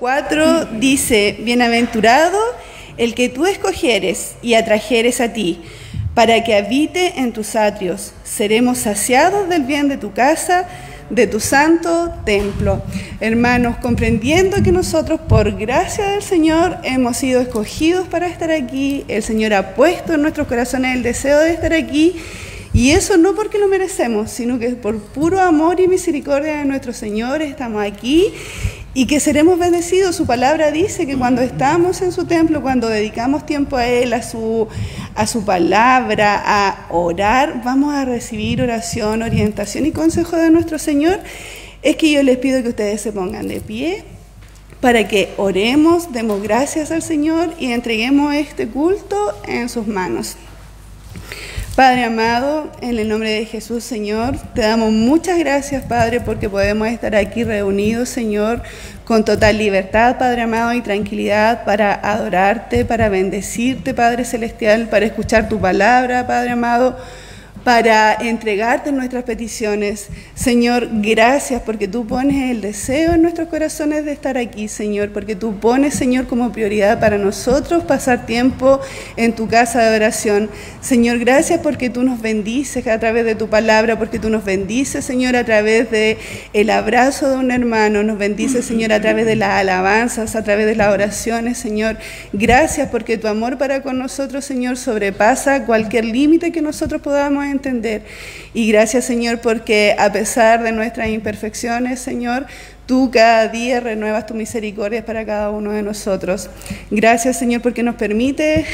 4 dice: bienaventurado el que tú escogieres y atrajeres a ti, para que habite en tus atrios. Seremos saciados del bien de tu casa, de tu santo templo. Hermanos, comprendiendo que nosotros por gracia del Señor hemos sido escogidos para estar aquí, el Señor ha puesto en nuestros corazones el deseo de estar aquí, y eso no porque lo merecemos, sino que por puro amor y misericordia de nuestro Señor estamos aquí y que seremos bendecidos. Su palabra dice que cuando estamos en su templo, cuando dedicamos tiempo a Él, a su palabra, a orar, vamos a recibir oración, orientación y consejo de nuestro Señor. Es que yo les pido que ustedes se pongan de pie para que oremos, demos gracias al Señor y entreguemos este culto en sus manos. Padre amado, en el nombre de Jesús, Señor, te damos muchas gracias, Padre, porque podemos estar aquí reunidos, Señor, con total libertad, Padre amado, y tranquilidad para adorarte, para bendecirte, Padre celestial, para escuchar tu palabra, Padre amado, para entregarte nuestras peticiones. Señor, gracias porque tú pones el deseo en nuestros corazones de estar aquí, Señor, porque tú pones, Señor, como prioridad para nosotros pasar tiempo en tu casa de oración. Señor, gracias porque tú nos bendices a través de tu palabra, porque tú nos bendices, Señor, a través de el abrazo de un hermano, nos bendices, Señor, a través de las alabanzas, a través de las oraciones, Señor. Gracias porque tu amor para con nosotros, Señor, sobrepasa cualquier límite que nosotros podamos entender. Y gracias, Señor, porque a pesar de nuestras imperfecciones, Señor, tú cada día renuevas tu misericordia para cada uno de nosotros. Gracias, Señor, porque nos permite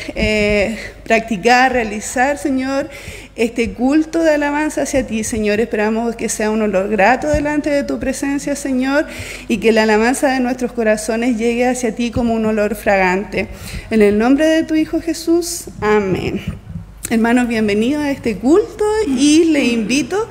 practicar, realizar, Señor, este culto de alabanza hacia ti, Señor. Esperamos que sea un olor grato delante de tu presencia, Señor, y que la alabanza de nuestros corazones llegue hacia ti como un olor fragante. En el nombre de tu Hijo Jesús, amén. Hermanos, bienvenidos a este culto y le invito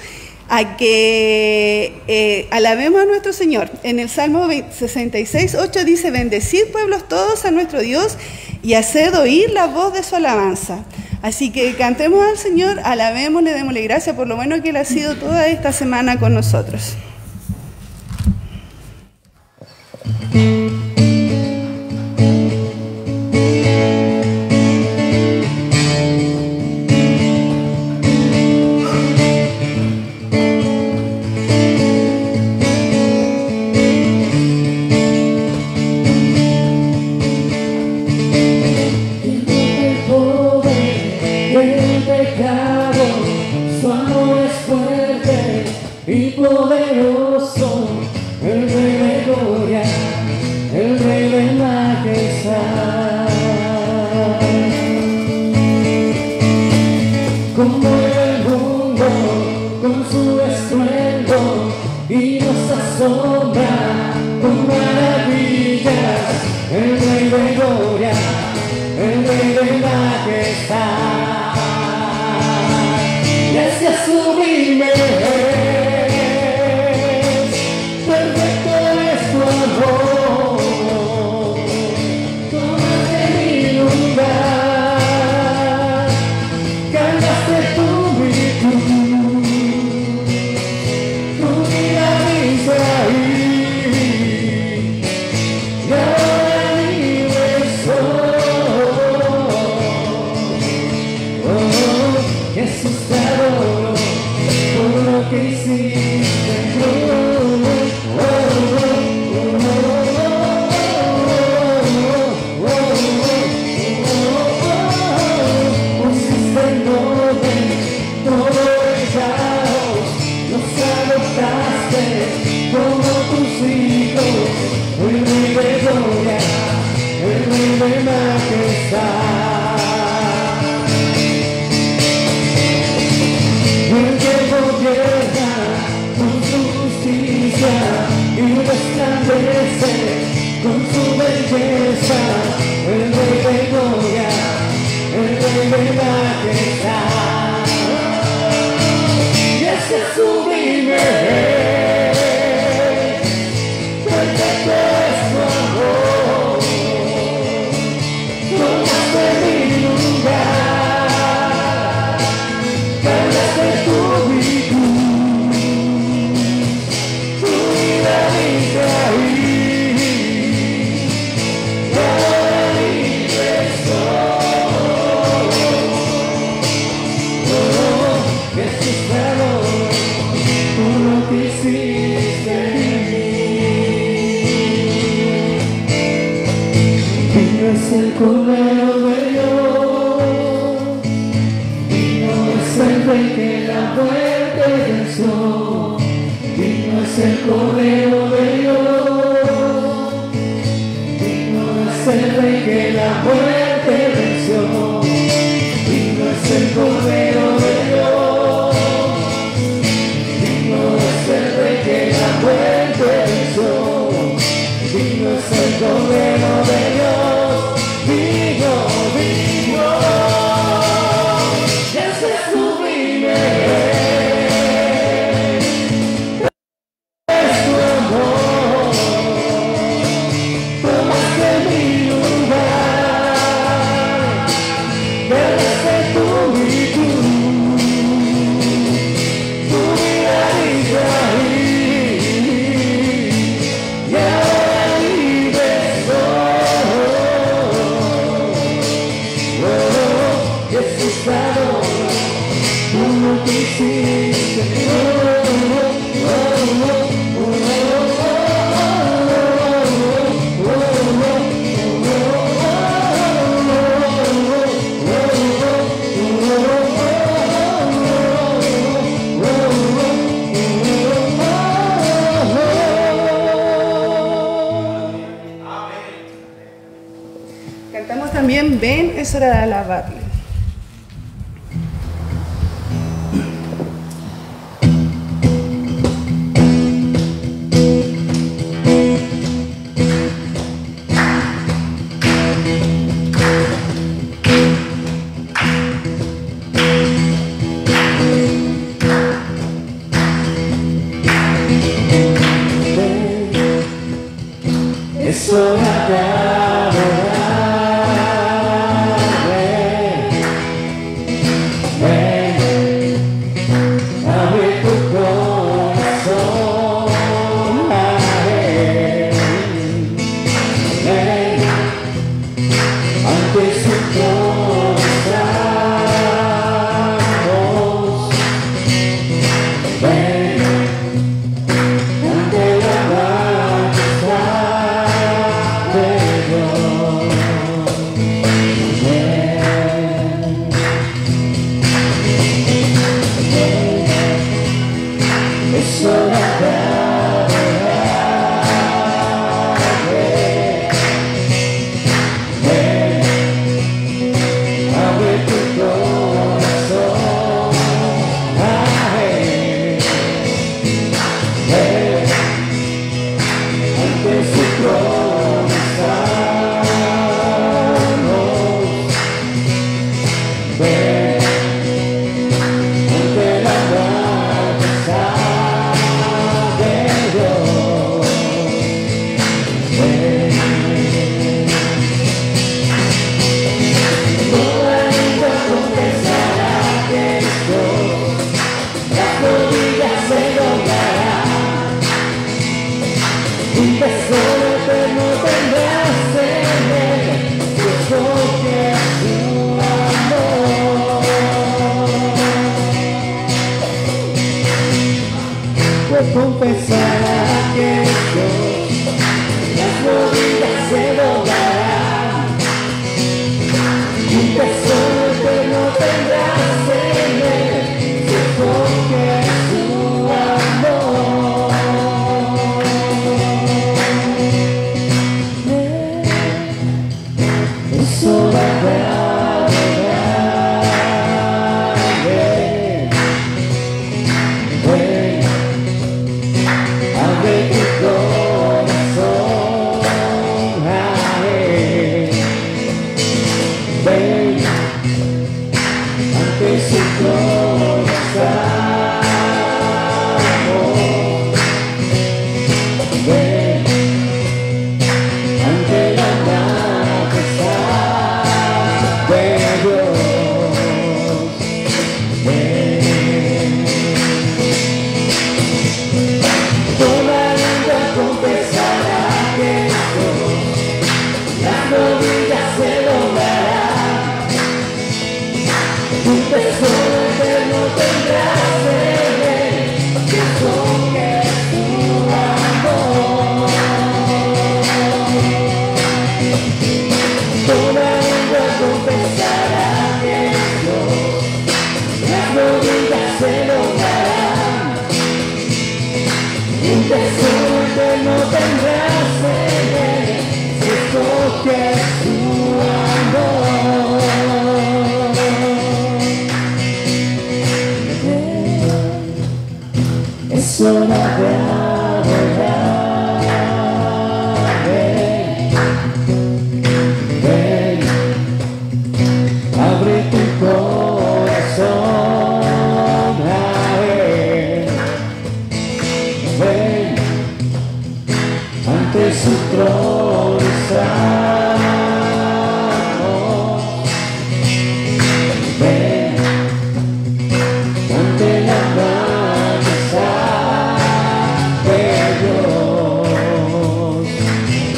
a que alabemos a nuestro Señor. En el Salmo 66:8 dice: bendecid pueblos todos a nuestro Dios y haced oír la voz de su alabanza. Así que cantemos al Señor, alabémosle, démosle gracias por lo bueno que Él ha sido toda esta semana con nosotros. Poderoso, el Rey de gloria, el Rey de majestad. Como el mundo con su estruendo y nos asombra con maravillas, el Rey de gloria, el Rey de majestad. Gracias sublime. es el Cordero de Dios, digno es el Rey que la muerte venció, digno es el Cordero de Dios, digno es el Rey que la muerte venció, digno es el Cordero de Dios, digno es el Rey que la muerte venció, digno es el Cordero de Dios, digno, digno, ese es sublime, es tu amor, tomaste mi lugar, desde tu virtud, tu vida hizo ahí, y ahora libre soy. Jesús adora, tú no te hiciste, Cantamos también Ven, es hora de alabarle. es hora de adorarle. Ven, abre tu corazón a Él. Ven, ante su trono estamos. Ven, ante la majestad de Dios.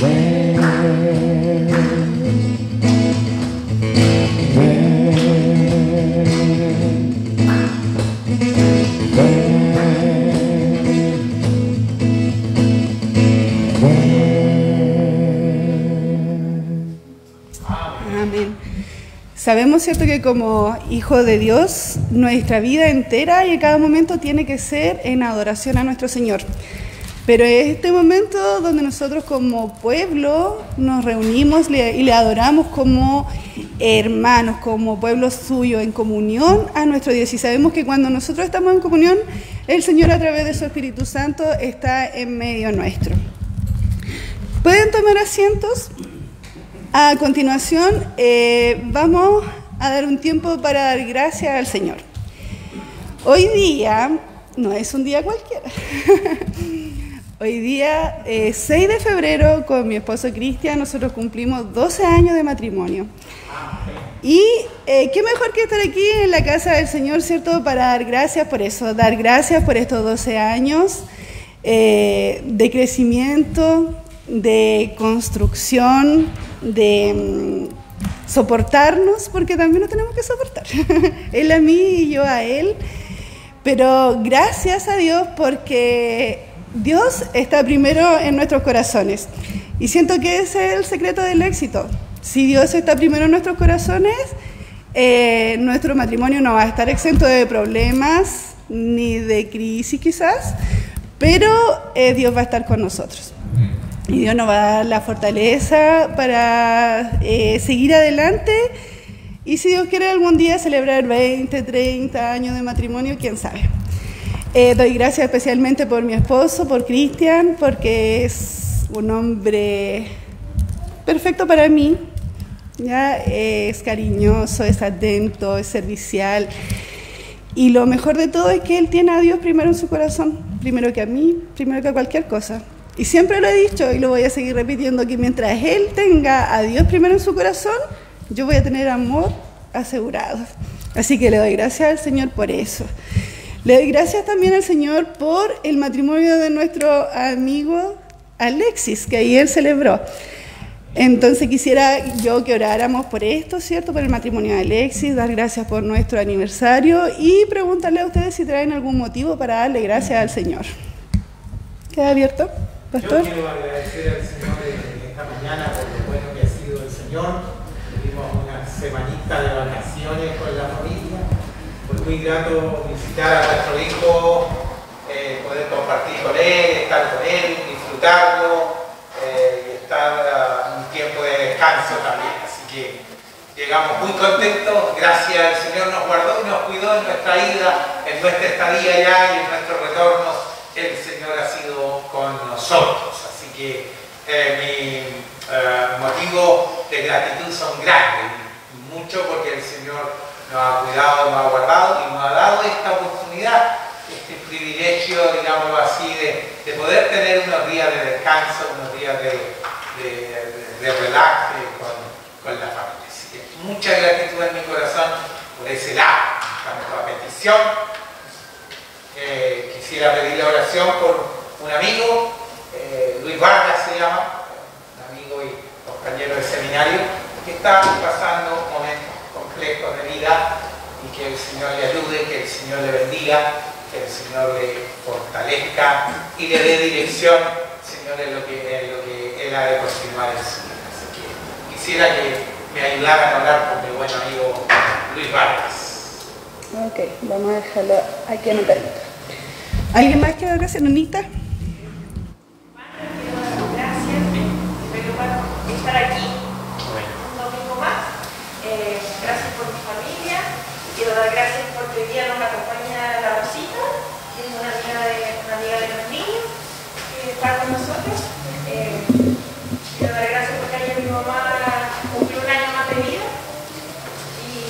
Amén. Sabemos, ¿cierto?, que como hijos de Dios, nuestra vida entera y en cada momento tiene que ser en adoración a nuestro Señor. Pero es este momento donde nosotros como pueblo nos reunimos y le adoramos como hermanos, como pueblo suyo, en comunión a nuestro Dios. Y sabemos que cuando nosotros estamos en comunión, el Señor a través de su Espíritu Santo está en medio nuestro. ¿Pueden tomar asientos? A continuación, vamos a dar un tiempo para dar gracias al Señor. Hoy día, no es un día cualquiera, hoy día, 6 de febrero, con mi esposo Cristian, nosotros cumplimos 12 años de matrimonio. Y qué mejor que estar aquí en la casa del Señor, ¿cierto?, para dar gracias por eso, dar gracias por estos 12 años de crecimiento, de construcción, de soportarnos, porque también nos tenemos que soportar, él a mí y yo a él, pero gracias a Dios porque Dios está primero en nuestros corazones y siento que ese es el secreto del éxito. Si Dios está primero en nuestros corazones, nuestro matrimonio no va a estar exento de problemas ni de crisis quizás, pero Dios va a estar con nosotros. Y Dios nos va a dar la fortaleza para seguir adelante. Y si Dios quiere algún día celebrar 20, 30 años de matrimonio, quién sabe. Doy gracias especialmente por mi esposo, por Cristian, porque es un hombre perfecto para mí. ¿Ya? Es cariñoso, es atento, es servicial. Y lo mejor de todo es que él tiene a Dios primero en su corazón, primero que a mí, primero que a cualquier cosa. Y siempre lo he dicho y lo voy a seguir repitiendo, que mientras él tenga a Dios primero en su corazón, yo voy a tener amor asegurado. Así que le doy gracias al Señor por eso. Le doy gracias también al Señor por el matrimonio de nuestro amigo Alexis, que ayer celebró. Entonces quisiera yo que oráramos por esto, ¿cierto?, por el matrimonio de Alexis, dar gracias por nuestro aniversario y preguntarle a ustedes si traen algún motivo para darle gracias al Señor. ¿Queda abierto, pastor? Yo quiero agradecer al Señor esta mañana por lo bueno que ha sido el Señor. Tuvimos una semanita de vacaciones con la familia. Fue muy grato visitar a nuestro hijo, poder compartir con él, estar con él, disfrutarlo y estar un tiempo de descanso también. Así que llegamos muy contentos. Gracias al Señor nos guardó y nos cuidó en nuestra ida, en nuestra estadía allá y en nuestro retorno. El Señor ha sido con nosotros, así que mis motivos de gratitud son grandes, mucho porque el Señor nos ha cuidado, nos ha guardado y nos ha dado esta oportunidad, este privilegio, digámoslo así, de poder tener unos días de descanso, unos días de relax con la familia. Así que mucha gratitud en mi corazón por ese lado, tanto a petición. Quisiera pedir la oración por un amigo, Luis Vargas se llama, un amigo y compañero de seminario, que está pasando momentos complejos de vida y que el Señor le ayude, que el Señor le bendiga, que el Señor le fortalezca y le dé dirección, Señor, en lo que Él ha de continuar en su vida. Así que quisiera que me ayudaran a orar por mi buen amigo Luis Vargas. Ok, vamos a dejarlo aquí anotadito. ¿Alguien más quiere dar gracias, Nonita? Gracias, primero por estar aquí un domingo más. Gracias por mi familia. Quiero dar gracias porque hoy día nos acompaña la Rosita, que es una amiga de los niños, que está con nosotros. Quiero dar gracias porque ayer mi mamá cumplió un año más de vida y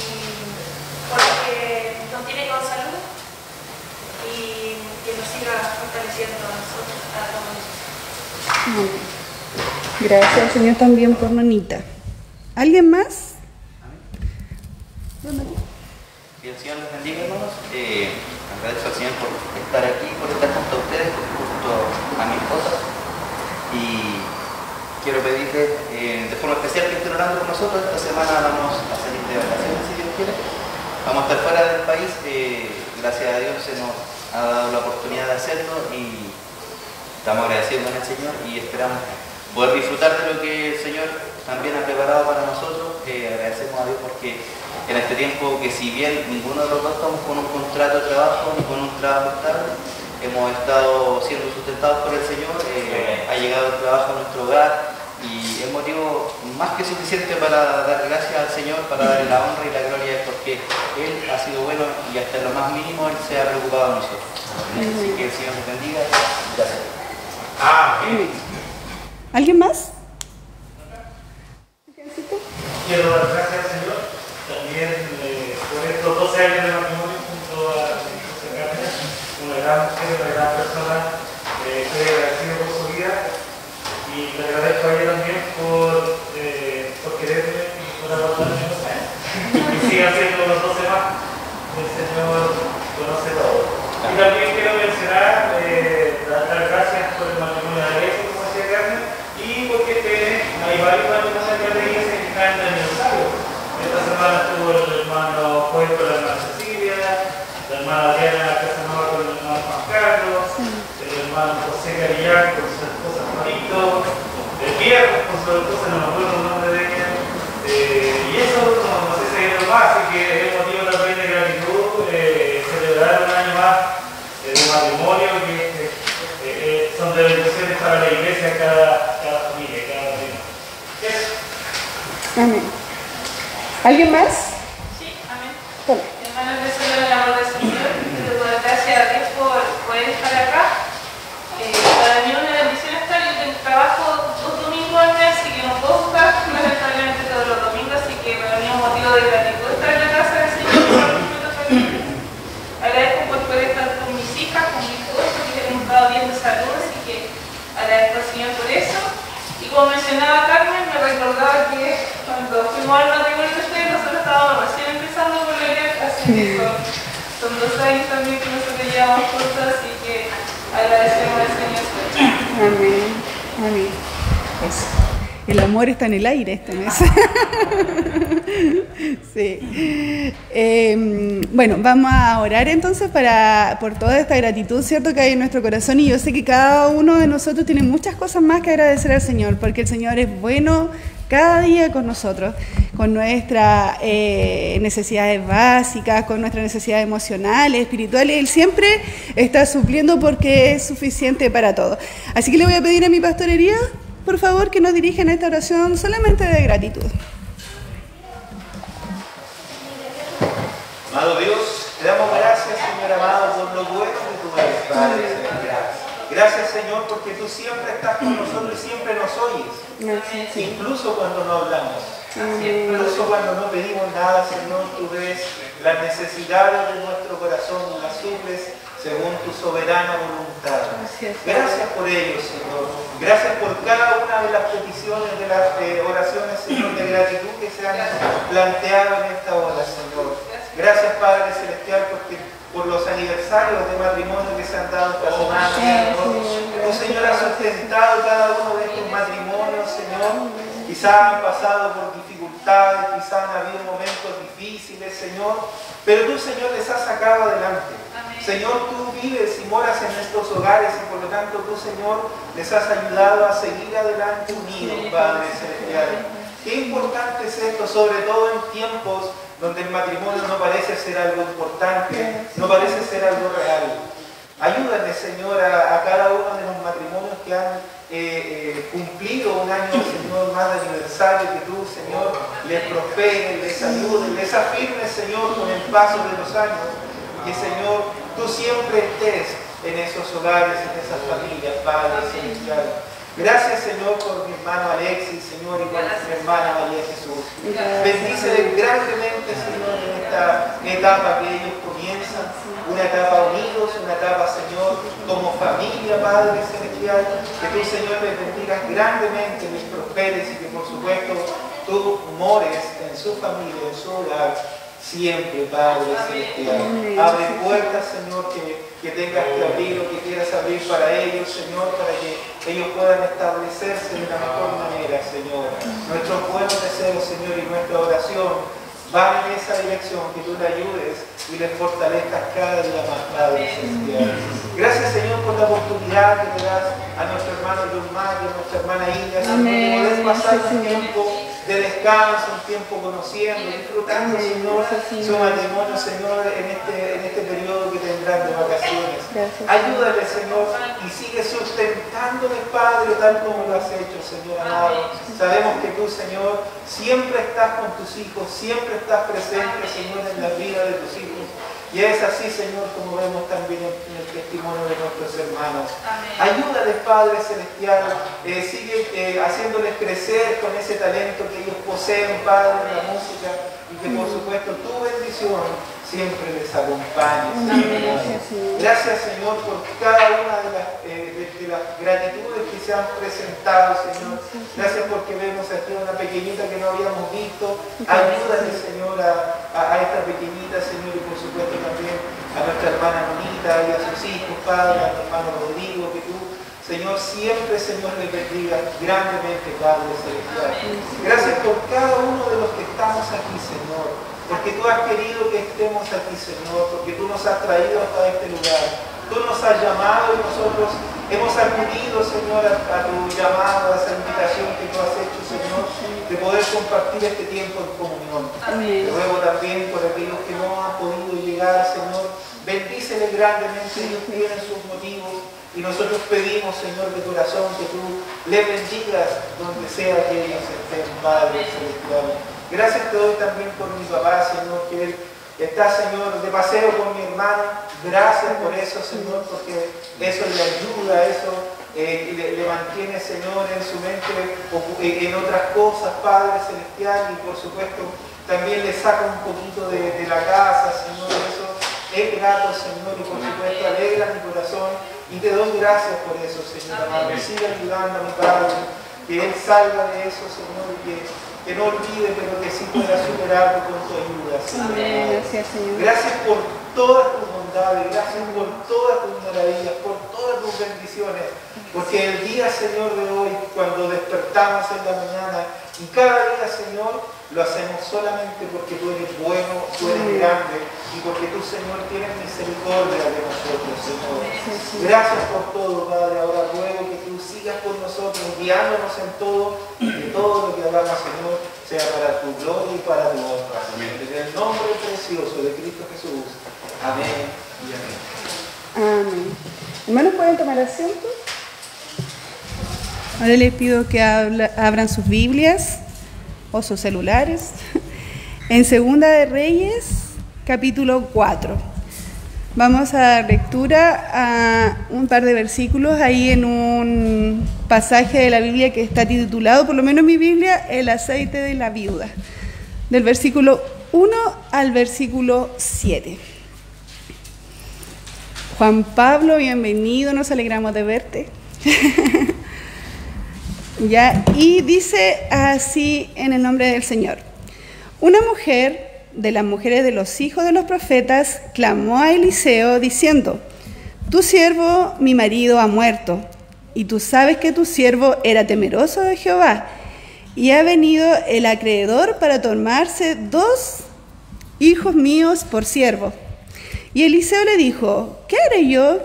porque nos tiene con salud y que nos siga fortaleciendo a nosotros, a todos. Gracias al Señor también por Nonita. ¿Alguien más? Que el Señor les bendiga, hermanos. Agradezco al Señor por estar aquí, por estar junto a ustedes, junto a mi esposa. Y quiero pedirle de forma especial que estén orando con nosotros. Esta semana vamos a salir de vacaciones, si Dios quiere. Vamos a estar fuera del país. Gracias a Dios se nos ha dado la oportunidad de hacerlo y estamos agradecidos con el Señor y esperamos poder disfrutar de lo que el Señor también ha preparado para nosotros. Agradecemos a Dios porque en este tiempo, que si bien ninguno de los dos estamos con un contrato de trabajo ni con un trabajo estable, hemos estado siendo sustentados por el Señor, ha llegado el trabajo a nuestro hogar y es motivo más que suficiente para dar gracias al Señor, para darle la honra y la gloria, porque Él ha sido bueno y hasta en lo más mínimo Él se ha preocupado de nosotros. Así que el Señor nos bendiga. Gracias. Amén. ¿Alguien más? Quiero dar gracias al Señor también por estos 12 años de matrimonio junto a mi esposa Carmen, una gran mujer, una gran persona. Estoy agradecido por su vida y le agradezco a ella también por quererme y por aguantarme y sigan siendo los 12 más. El Señor conoce todo. Y también quiero mencionar, dar gracias por el matrimonio de Alexis, como decía Carmen, y porque hay varios matrimonios de la iglesia que están en el aniversario. Esta semana estuvo el hermano Juan con la hermana Cecilia, la hermana Diana Casanova con el hermano Juan Carlos, el hermano José Carillán con su esposa Juanito, el viernes con su esposa, no me acuerdo el nombre de ella, y eso no sé si hay algo más, así que es motivo también de gratitud celebrar un año más de matrimonio que son de bendiciones para la iglesia, cada familia, cada matrimonio. Eso. Amén. ¿Alguien más? Sí, amén. Bueno. Hermanos, deseo el amor del Señor. Quiero dar gracias a Dios por poder estar acá. Para mí es una bendición estar. Yo trabajo 2 domingos al mes, así que no puedo estar lamentablemente todos los domingos, así que para mí es un motivo de gratitud estar en la casa del Señor. Agradezco por poder estar con mis hijas, con mi esposo, que hemos estado bien de salud, así que agradezco al Señor por eso. Y como mencionaba Carmen, me recordaba que cuando fuimos al matrimonio de ustedes, nosotros estábamos recién empezando con la iglesia, así que son 2 años también que nosotros llevamos juntos, así que agradecemos al Señor. Amén. Amén. Eso. El amor está en el aire este mes. Sí. Bueno, vamos a orar entonces por toda esta gratitud, ¿cierto?, que hay en nuestro corazón. Y yo sé que cada uno de nosotros tiene muchas cosas más que agradecer al Señor, porque el Señor es bueno cada día con nosotros, con nuestras necesidades básicas, con nuestras necesidades emocionales, espirituales. Él siempre está supliendo porque es suficiente para todo. Así que le voy a pedir a mi pastorería, por favor, que nos dirijan esta oración solamente de gratitud. Amado Dios, te damos gracias, Señor amado, por lo bueno que tú eres, Padre. Gracias, Señor, porque tú siempre estás con nosotros y siempre nos oyes. Gracias. Incluso cuando no hablamos. Incluso cuando no pedimos nada, Señor, tú ves las necesidades de nuestro corazón y las suples según tu soberana voluntad. Gracias por ello, Señor. Gracias por cada una de las peticiones, de las oraciones, Señor, de gratitud que se han planteado en esta hora, Señor. Gracias, Padre Celestial, por los aniversarios de matrimonio que se han dado esta semana, Señor. Tú, Señor, has sustentado cada uno de estos matrimonios, Señor. Quizás han pasado por dificultades, quizás han habido momentos difíciles, Señor, pero tú, Señor, les has sacado adelante. Amén. Señor, tú vives y moras en estos hogares y por lo tanto tú, Señor, les has ayudado a seguir adelante unidos, Padre Celestial. Qué importante es esto, sobre todo en tiempos donde el matrimonio no parece ser algo importante, no parece ser algo real. Ayúdale, Señor, a cada uno de los matrimonios que han cumplido un año, Señor, más de aniversario, que tú, Señor, les prosperes, les ayudes, les afirmes, Señor, con el paso de los años. Que, Señor, tú siempre estés en esos hogares, en esas familias, Padre Celestial. Gracias, Señor, por mi hermano Alexis, Señor, y por mi hermana María Jesús. Bendíceles grandemente, Señor, en esta etapa que ellos comienzan, una etapa unidos, una etapa, Señor, como familia, Padre Celestial. Que tú, Señor, les bendigas grandemente, les prosperes y que, por supuesto, tú mores en su familia, en su hogar. siempre, Padre celestial. Abre puertas, Señor, que tengas que abrir o que quieras abrir para ellos, Señor, para que ellos puedan establecerse de la mejor manera, Señor. Nuestros buenos deseos, Señor, y nuestra oración van en esa dirección, que tú le ayudes y les fortalezcas cada día más, Padre celestial. Gracias, Señor, por la oportunidad que te das a nuestro hermano John Mario, a nuestra hermana Ilia, Señor, de poder pasar un tiempo de descanso, un tiempo conociendo, disfrutando, Señor, su matrimonio, Señor, en este periodo que tendrán de vacaciones. Ayúdale, Señor, y sigue sustentándoles, Padre, tal como lo has hecho, Señor amado. Sabemos que tú, Señor, siempre estás con tus hijos, siempre estás presente, Señor, en la vida de tus hijos. Y es así, Señor, como vemos también en el testimonio de nuestros hermanos. Ayúdales, Padre celestial, sigue haciéndoles crecer con ese talento que ellos poseen, Padre, en la música, y que por supuesto tu bendición siempre les acompañe. Gracias, Señor, por cada una de las gratitudes que se han presentado, Señor. Gracias porque vemos aquí a una pequeñita que no habíamos visto. Ayúdale, Señor, a esta pequeñita, Señor, y por supuesto también a nuestra hermana Monita y a sus hijos, Padre, a nuestro hermano Rodrigo, que tú, Señor, siempre, Señor, les bendiga grandemente, Padre celestial. Gracias por cada uno de los que estamos aquí, Señor, porque tú has querido que estemos aquí, Señor, porque tú nos has traído hasta este lugar. Tú nos has llamado y nosotros hemos acudido, Señor, a tu llamado, a esa invitación que tú has hecho, Señor, de poder compartir este tiempo en comunión. Te ruego también por aquellos que no han podido llegar, Señor, bendíceles grandemente, ellos tienen sus motivos. Y nosotros pedimos, Señor, de corazón, que tú les bendigas donde sea que ellos estén, Padre celestial. Gracias te doy también por mi papá, Señor, que él está, Señor, de paseo con mi hermana. Gracias por eso, Señor, porque eso le ayuda, eso le mantiene, Señor, en su mente en otras cosas, Padre celestial, y por supuesto también le saca un poquito de la casa, Señor. Eso es grato, Señor, y por supuesto alegra mi corazón. Y te doy gracias por eso, Señor amado. Sigue ayudando a mi Padre, que Él salga de eso, Señor, y que no olvide, pero que sí pueda superarlo con tu ayuda, Señor. Gracias, Señor. Gracias por todas tus bondades, gracias por todas tus maravillas, por todas tus bendiciones, porque el día, Señor, de hoy, cuando despertamos en la mañana, y cada día, Señor, lo hacemos solamente porque tú eres bueno, tú eres grande, y porque tú, Señor, tienes misericordia de nosotros, Señor. Gracias por todo, Padre. Ahora ruego que tú sigas con nosotros, guiándonos en todo, y que todo lo que hagamos, Señor, sea para tu gloria y para tu honra. En el nombre precioso de Cristo Jesús. Amén y amén. Amén. Hermanos, ¿pueden tomar asiento? Ahora les pido que abran sus Biblias o sus celulares en Segunda de Reyes, capítulo 4. Vamos a dar lectura a un par de versículos ahí en un pasaje de la Biblia que está titulado, por lo menos en mi Biblia, El aceite de la viuda, del versículo 1 al versículo 7. Juan Pablo, bienvenido, nos alegramos de verte. Ya, y dice así en el nombre del Señor: una mujer de las mujeres de los hijos de los profetas clamó a Eliseo diciendo: tu siervo, mi marido, ha muerto, y tú sabes que tu siervo era temeroso de Jehová, y ha venido el acreedor para tomarse 2 hijos míos por siervo. Y Eliseo le dijo: ¿qué haré yo?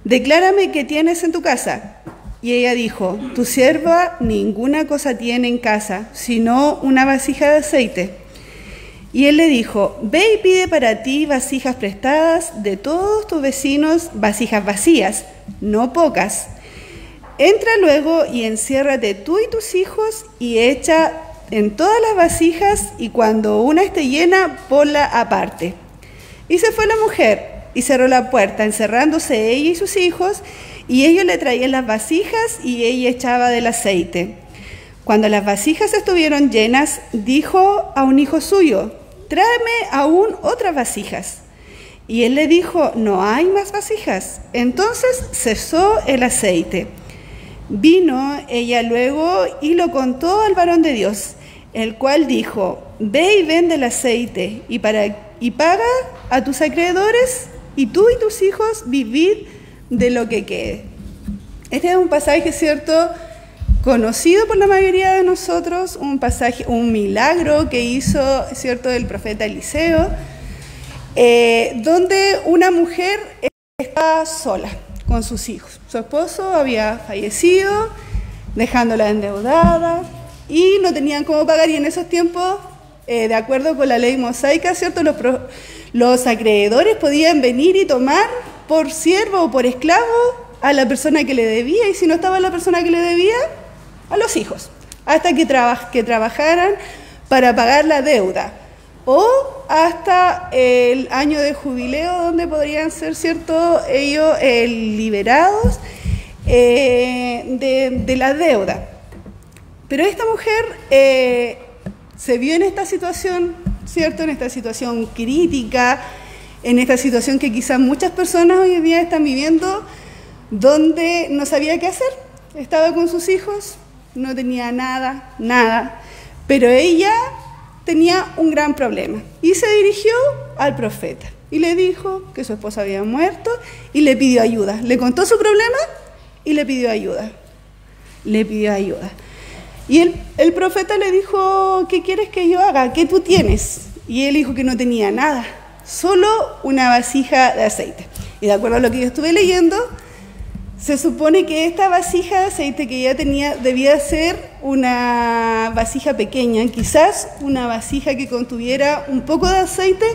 Declárame qué tienes en tu casa. Y ella dijo: tu sierva ninguna cosa tiene en casa, sino una vasija de aceite. Y él le dijo: ve y pide para ti vasijas prestadas de todos tus vecinos, vasijas vacías, no pocas. Entra luego y enciérrate tú y tus hijos y echa en todas las vasijas, y cuando una esté llena, ponla aparte. Y se fue la mujer y cerró la puerta, encerrándose ella y sus hijos, y ellos le traían las vasijas y ella echaba del aceite. Cuando las vasijas estuvieron llenas, dijo a un hijo suyo: tráeme aún otras vasijas. Y él le dijo: no hay más vasijas. Entonces cesó el aceite. Vino ella luego y lo contó al varón de Dios, el cual dijo: ve y vende el aceite y paga a tus acreedores, y tú y tus hijos vivid de lo que quede. Este es un pasaje, ¿cierto?, conocido por la mayoría de nosotros, un pasaje, un milagro que hizo, ¿cierto?, el profeta Eliseo, donde una mujer estaba sola con sus hijos. Su esposo había fallecido, dejándola endeudada, y no tenían cómo pagar, y en esos tiempos, de acuerdo con la ley mosaica, ¿cierto?, los acreedores podían venir y tomar por siervo o por esclavo a la persona que le debía, y si no estaba la persona que le debía, a los hijos, hasta que trabajaran para pagar la deuda, o hasta el año de jubileo, donde podrían ser, ¿cierto?, ellos liberados de la deuda. Pero esta mujer se vio en esta situación, ¿cierto?, en esta situación crítica, en esta situación que quizás muchas personas hoy en día están viviendo, donde no sabía qué hacer. Estaba con sus hijos, no tenía nada, pero ella tenía un gran problema, y se dirigió al profeta y le dijo que su esposa había muerto y le pidió ayuda. Le contó su problema y le pidió ayuda. Y el profeta le dijo: ¿qué quieres que yo haga? ¿Qué tú tienes? Y él dijo que no tenía nada, solo una vasija de aceite. Y de acuerdo a lo que yo estuve leyendo, se supone que esta vasija de aceite que ella tenía debía ser una vasija pequeña, quizás una vasija que contuviera un poco de aceite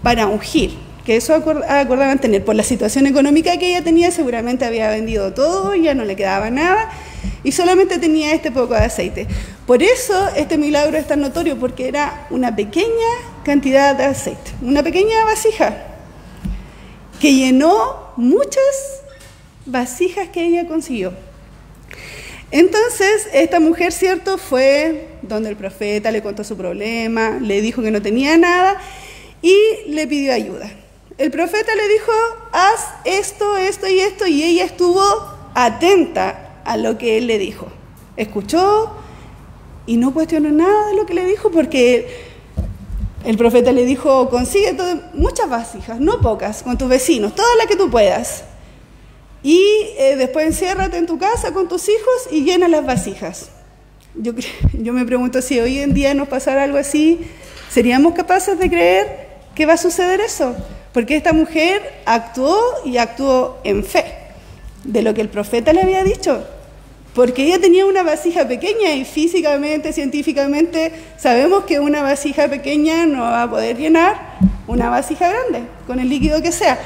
para ungir, que eso acordaban tener. Por la situación económica que ella tenía, seguramente había vendido todo, ya no le quedaba nada, y solamente tenía este poco de aceite. Por eso este milagro es tan notorio, porque era una pequeña cantidad de aceite, una pequeña vasija que llenó muchas vasijas que ella consiguió. Entonces esta mujer, ¿cierto?, fue donde el profeta, le contó su problema, le dijo que no tenía nada y le pidió ayuda. El profeta le dijo: haz esto, esto y esto, y ella estuvo atenta a lo que él le dijo. Escuchó y no cuestionó nada de lo que le dijo, porque el profeta le dijo: consigue muchas vasijas, no pocas, con tus vecinos, todas las que tú puedas. Y después enciérrate en tu casa con tus hijos y llena las vasijas. Yo me pregunto, si hoy en día nos pasara algo así, ¿seríamos capaces de creer que va a suceder eso? Porque esta mujer actuó en fe de lo que el profeta le había dicho. Porque ella tenía una vasija pequeña, y físicamente, científicamente, sabemos que una vasija pequeña no va a poder llenar una vasija grande, con el líquido que sea.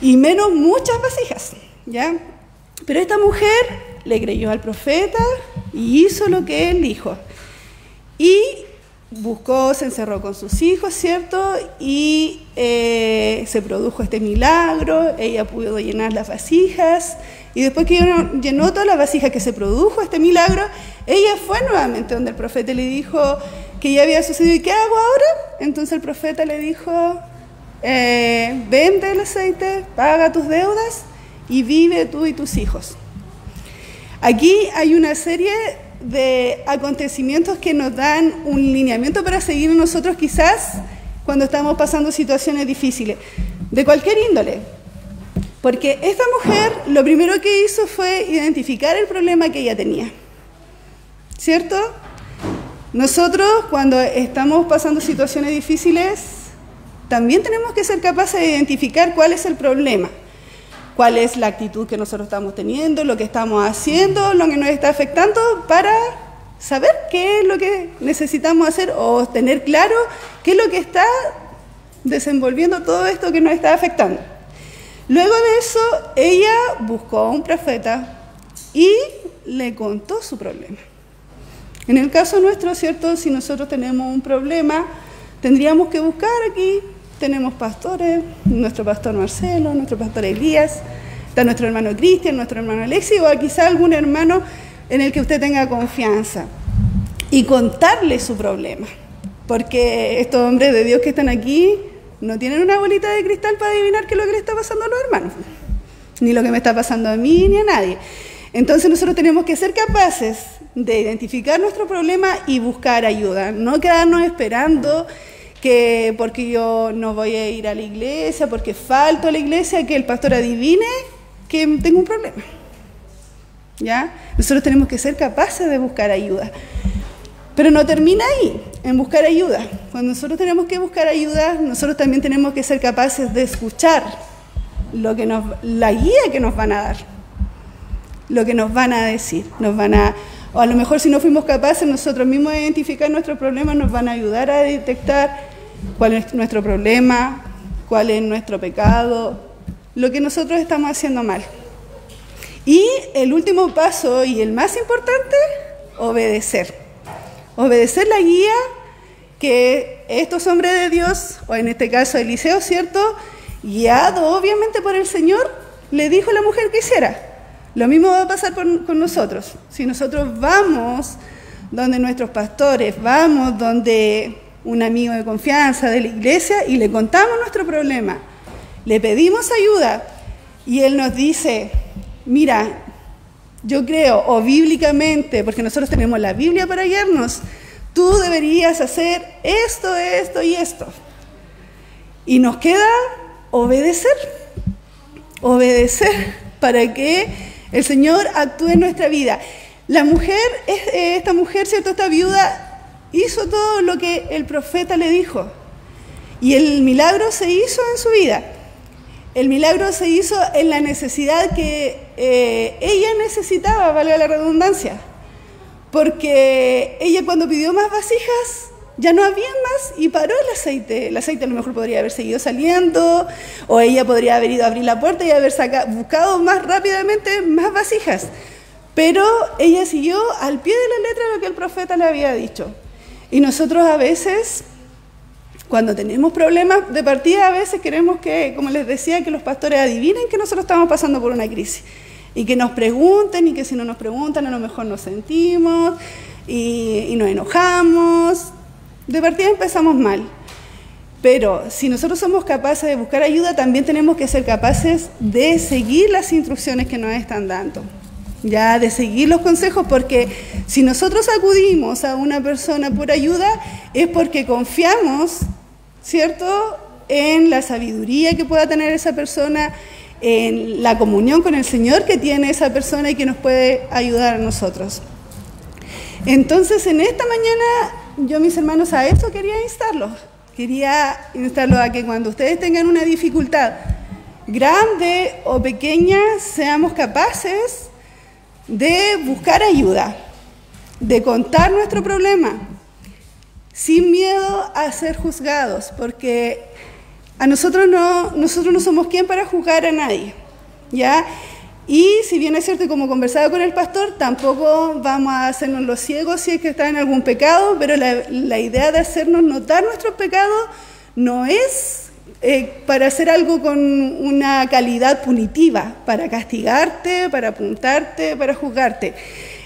Y menos muchas vasijas, ¿ya? Pero esta mujer le creyó al profeta y hizo lo que él dijo. Y buscó, se encerró con sus hijos, ¿cierto? Y se produjo este milagro, ella pudo llenar las vasijas. Y después que llenó todas las vasijas, que se produjo este milagro, ella fue nuevamente donde el profeta le dijo que ya había sucedido. ¿Y qué hago ahora? Entonces el profeta le dijo: vende el aceite, paga tus deudas y vive tú y tus hijos. Aquí hay una serie de acontecimientos que nos dan un lineamiento para seguir nosotros, quizás cuando estamos pasando situaciones difíciles, de cualquier índole. Porque esta mujer lo primero que hizo fue identificar el problema que ella tenía, ¿cierto? Nosotros, cuando estamos pasando situaciones difíciles, también tenemos que ser capaces de identificar cuál es el problema, cuál es la actitud que nosotros estamos teniendo, lo que estamos haciendo, lo que nos está afectando, para saber qué es lo que necesitamos hacer, o tener claro qué es lo que está desenvolviendo todo esto que nos está afectando. Luego de eso, ella buscó a un profeta y le contó su problema. En el caso nuestro, ¿cierto?, si nosotros tenemos un problema, tendríamos que buscar aquí. Tenemos pastores, nuestro pastor Marcelo, nuestro pastor Elías, está nuestro hermano Cristian, nuestro hermano Alexis, o quizá algún hermano en el que usted tenga confianza, y contarle su problema. Porque estos hombres de Dios que están aquí no tienen una bolita de cristal para adivinar qué es lo que le está pasando a los hermanos, ni lo que me está pasando a mí ni a nadie. Entonces nosotros tenemos que ser capaces de identificar nuestro problema y buscar ayuda. No quedarnos esperando que porque yo no voy a ir a la iglesia, porque falto a la iglesia, que el pastor adivine que tengo un problema. ¿Ya? Nosotros tenemos que ser capaces de buscar ayuda. Pero no termina ahí, en buscar ayuda. Cuando nosotros tenemos que buscar ayuda, nosotros también tenemos que ser capaces de escuchar la guía que nos van a dar, lo que nos van a decir, o a lo mejor si no fuimos capaces nosotros mismos de identificar nuestros problemas, nos van a ayudar a detectar cuál es nuestro problema, cuál es nuestro pecado, lo que nosotros estamos haciendo mal. Y el último paso y el más importante, obedecer. Obedecer la guía que estos hombres de Dios, o en este caso Eliseo, ¿cierto?, guiado obviamente por el Señor, le dijo a la mujer que hiciera. Lo mismo va a pasar con nosotros. Si nosotros vamos donde nuestros pastores, vamos donde un amigo de confianza de la iglesia y le contamos nuestro problema, le pedimos ayuda y él nos dice, mira, yo creo, o bíblicamente, porque nosotros tenemos la Biblia para guiarnos, tú deberías hacer esto, esto y esto. Y nos queda obedecer para que el Señor actúe en nuestra vida. La mujer, esta mujer, ¿cierto?, esta viuda, hizo todo lo que el profeta le dijo. Y el milagro se hizo en su vida. El milagro se hizo en la necesidad que ella necesitaba, valga la redundancia. Porque ella cuando pidió más vasijas, ya no había más y paró el aceite. El aceite a lo mejor podría haber seguido saliendo, o ella podría haber ido a abrir la puerta y haber buscado más rápidamente más vasijas. Pero ella siguió al pie de la letra lo que el profeta le había dicho. Y nosotros a veces, cuando tenemos problemas de partida, a veces queremos que, como les decía, que los pastores adivinen que nosotros estamos pasando por una crisis. Y que nos pregunten, y que si no nos preguntan a lo mejor nos sentimos y nos enojamos. De partida empezamos mal. Pero si nosotros somos capaces de buscar ayuda, también tenemos que ser capaces de seguir las instrucciones que nos están dando. Ya, de seguir los consejos, porque si nosotros acudimos a una persona por ayuda, es porque confiamos, ¿cierto?, en la sabiduría que pueda tener esa persona, en la comunión con el Señor que tiene esa persona y que nos puede ayudar a nosotros. Entonces, en esta mañana, yo, mis hermanos, a eso quería instarlos. Quería instarlos a que cuando ustedes tengan una dificultad grande o pequeña, seamos capaces de buscar ayuda, de contar nuestro problema, sin miedo a ser juzgados, porque nosotros no somos quien para juzgar a nadie, ¿ya? Y si bien es cierto, como conversaba con el pastor, tampoco vamos a hacernos los ciegos si es que está en algún pecado, pero la idea de hacernos notar nuestros pecados no es para hacer algo con una calidad punitiva, para castigarte, para apuntarte, para juzgarte.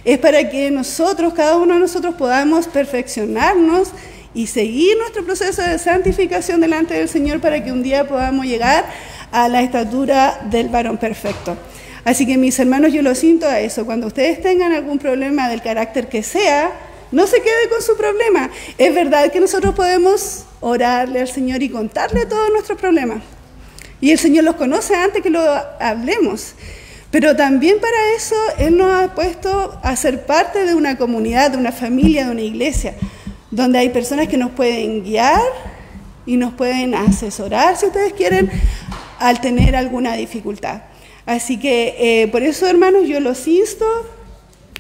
Es para que nosotros, cada uno de nosotros, podamos perfeccionarnos y seguir nuestro proceso de santificación delante del Señor para que un día podamos llegar a la estatura del varón perfecto. Así que, mis hermanos, yo los siento a eso. Cuando ustedes tengan algún problema del carácter que sea, no se quede con su problema. Es verdad que nosotros podemos orarle al Señor y contarle todos nuestros problemas. Y el Señor los conoce antes que lo hablemos. Pero también para eso Él nos ha puesto a ser parte de una comunidad, de una familia, de una iglesia, donde hay personas que nos pueden guiar y nos pueden asesorar, si ustedes quieren, al tener alguna dificultad. Así que por eso, hermanos, yo los insto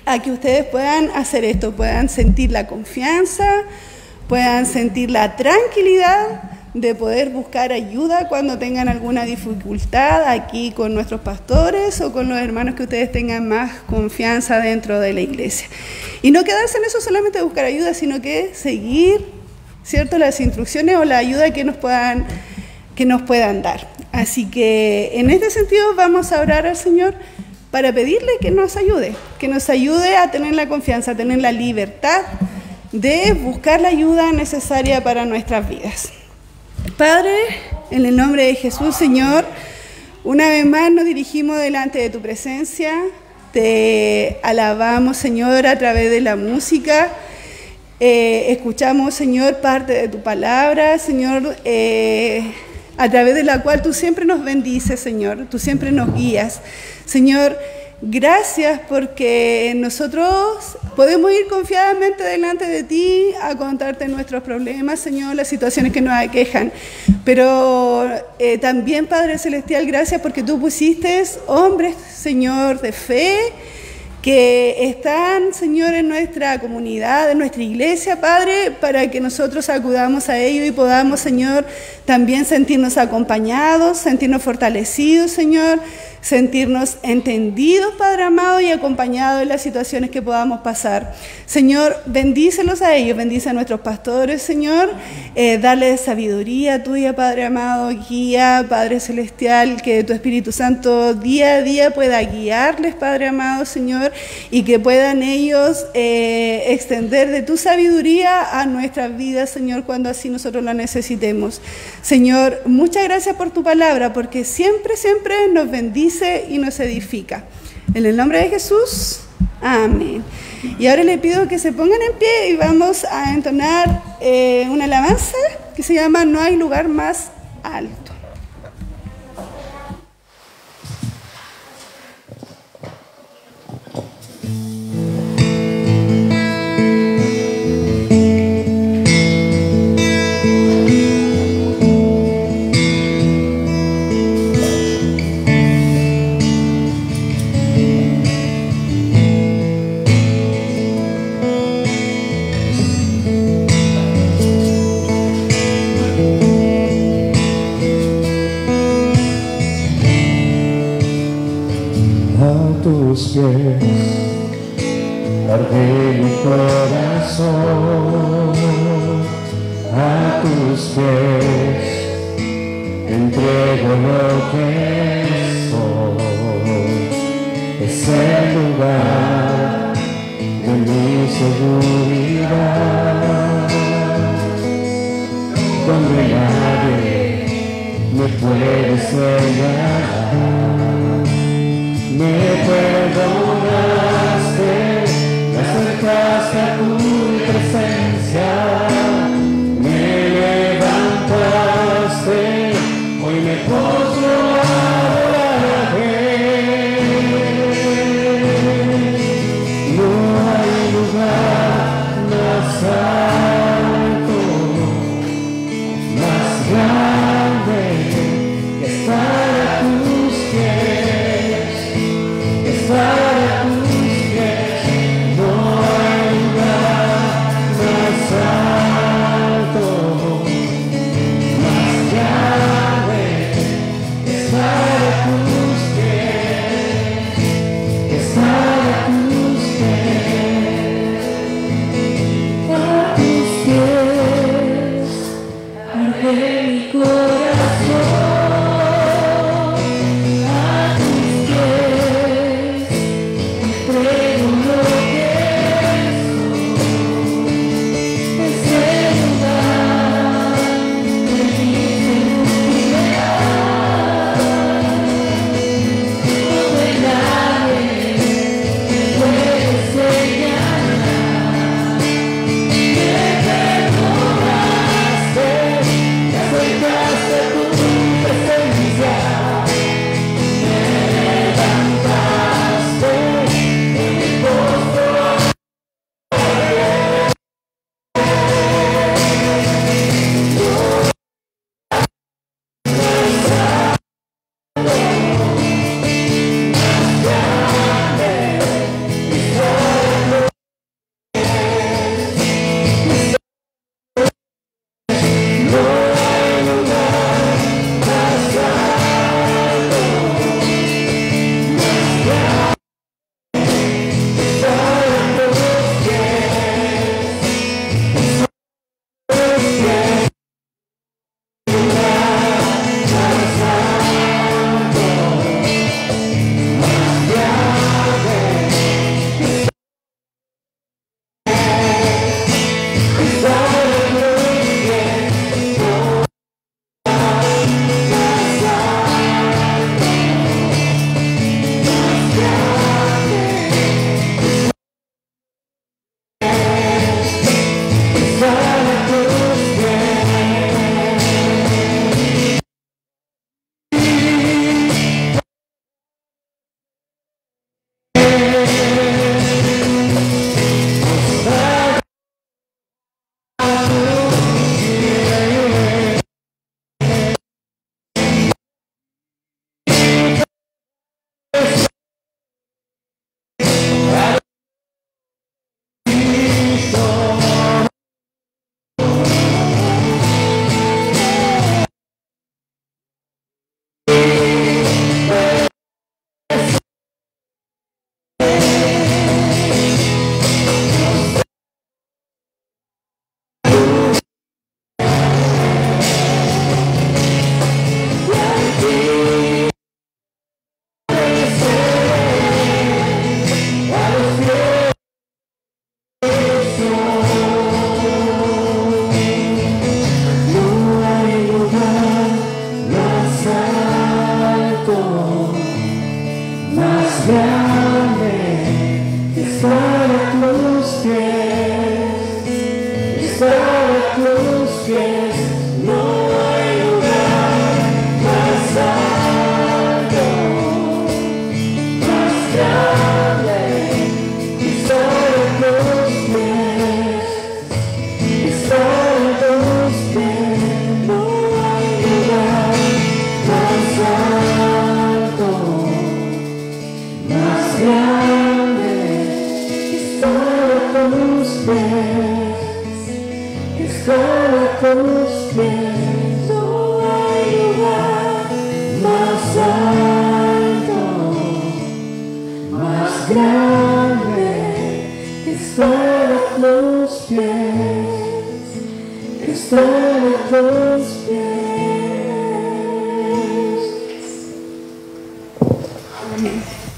a que ustedes puedan hacer esto, puedan sentir la confianza, puedan sentir la tranquilidad de poder buscar ayuda cuando tengan alguna dificultad aquí con nuestros pastores o con los hermanos que ustedes tengan más confianza dentro de la iglesia. Y no quedarse en eso solamente de buscar ayuda, sino que seguir, ¿cierto?, las instrucciones o la ayuda que nos puedan dar. Así que en este sentido vamos a orar al Señor para pedirle que nos ayude a tener la confianza, a tener la libertad de buscar la ayuda necesaria para nuestras vidas. Padre, en el nombre de Jesús, Señor, una vez más nos dirigimos delante de tu presencia. te alabamos, Señor, a través de la música. Escuchamos, Señor, parte de tu palabra, Señor, a través de la cual tú siempre nos bendices, Señor, tú siempre nos guías. Señor, gracias porque nosotros podemos ir confiadamente delante de ti a contarte nuestros problemas, Señor, las situaciones que nos aquejan. Pero también, Padre Celestial, gracias porque tú pusiste hombres, Señor, de fe, que están, Señor, en nuestra comunidad, en nuestra iglesia, Padre, para que nosotros acudamos a ellos y podamos, Señor, también sentirnos acompañados, sentirnos fortalecidos, Señor, sentirnos entendidos, Padre amado, y acompañados en las situaciones que podamos pasar. Señor, bendícelos a ellos, bendice a nuestros pastores, Señor, darles sabiduría tuya, Padre amado, guía, Padre Celestial, que tu Espíritu Santo día a día pueda guiarles, Padre amado, Señor, y que puedan ellos extender de tu sabiduría a nuestras vidas, Señor, cuando así nosotros la necesitemos. Señor, muchas gracias por tu palabra, porque siempre, siempre nos bendice y nos edifica. En el nombre de Jesús, amén. Y ahora le pido que se pongan en pie y vamos a entonar una alabanza que se llama No hay lugar más alto. Tus pies arde mi corazón, a tus pies entrego lo que soy. Es el lugar de mi seguridad, donde nadie me puede señalar. Me perdonaste, me acercaste a tu presencia, me levantaste, hoy me postro a adorarte. No hay lugar más alto, más grande que estar a tus pies. Para tus pies, no hay lugar más alto, más grande, para tus pies, para tus pies.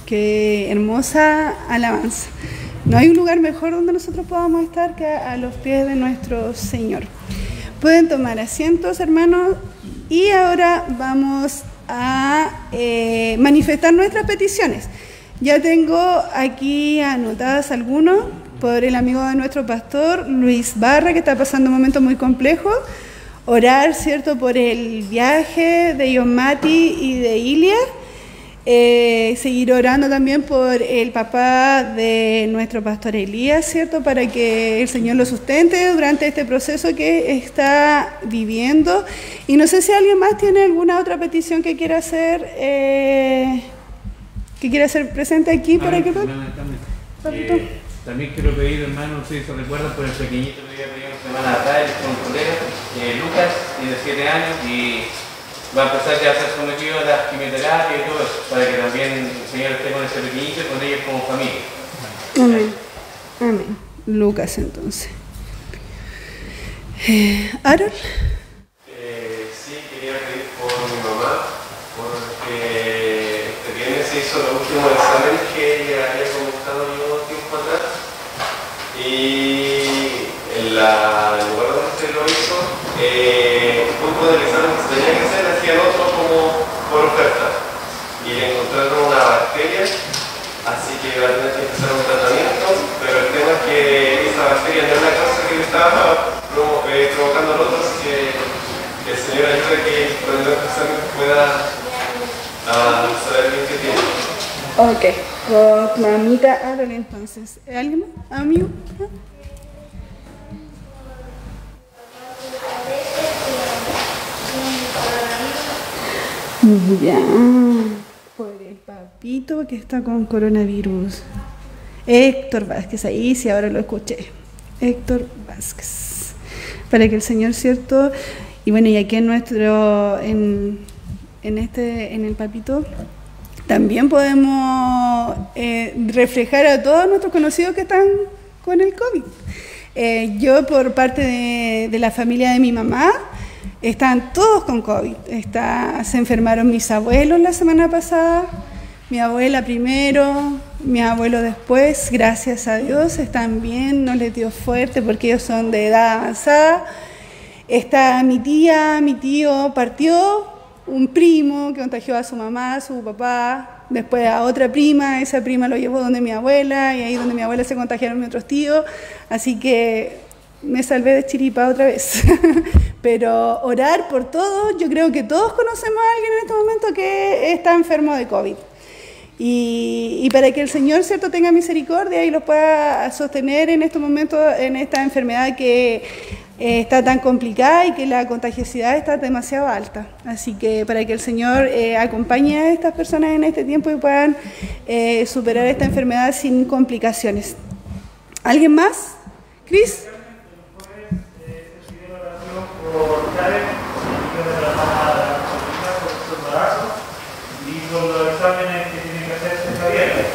Qué hermosa alabanza. No hay un lugar mejor donde nosotros podamos estar que a los pies de nuestro Señor. Pueden tomar asientos, hermanos, y ahora vamos a manifestar nuestras peticiones. Ya tengo aquí anotadas algunas por el amigo de nuestro pastor, Luis Barra, que está pasando un momento muy complejo. Orar, ¿cierto?, por el viaje de John Mati y de Ilia. Seguir orando también por el papá de nuestro pastor Elías, ¿cierto?, para que el Señor lo sustente durante este proceso que está viviendo. Y no sé si alguien más tiene alguna otra petición que quiera hacer presente aquí. Por aquí, también quiero pedir, hermano, no sé si se recuerdan, por el pequeñito que había pedido una semana atrás, el controlero, Lucas, tiene 7 años y va a empezar ya a ser sometido a la quimioterapia y todo eso, para que también el Señor esté con ese pequeñito y con ellos como familia. Amén. Amén. Lucas, entonces. ¿Aaron? Sí, quería pedir por mi mamá, porque este viernes se hizo los últimos exámenes que ella había comentado yo tiempo atrás, y en el lugar donde se lo hizo, un poco del examen que se tenía que hacer, hacían otro como por oferta, y le encontraron una bacteria, así que va a tener que empezar un tratamiento, pero el tema es que esa bacteria no es la causa que le estaba provocando al otro, así que el Señor ayude a que con el examen pueda saber bien qué tiene. Ok, con mamita Aaron entonces. ¿Alguien más? ¿Amigo? Ya, por el papito que está con coronavirus. Héctor Vázquez, ahí sí, ahora lo escuché. Héctor Vázquez. Para que el Señor, ¿cierto? Y bueno, y aquí en el papito también podemos reflejar a todos nuestros conocidos que están con el COVID. Yo, por parte de la familia de mi mamá, están todos con COVID. Se enfermaron mis abuelos la semana pasada, mi abuela primero, mi abuelo después, gracias a Dios, están bien, no les dio fuerte porque ellos son de edad avanzada. Está mi tía, mi tío, partió un primo que contagió a su mamá, a su papá, después a otra prima, esa prima lo llevó donde mi abuela, y ahí donde mi abuela se contagiaron mis otros tíos, así que me salvé de chiripa otra vez. Pero orar por todos, yo creo que todos conocemos a alguien en este momento que está enfermo de COVID. Y para que el Señor, ¿cierto?, tenga misericordia y los pueda sostener en estos momentos, en esta enfermedad que está tan complicada y que la contagiosidad está demasiado alta. Así que para que el Señor acompañe a estas personas en este tiempo y puedan superar esta enfermedad sin complicaciones. ¿Alguien más? ¿Cris? Por Karen, de la mamá por su embarazo y por los exámenes que tiene que hacerse Javier.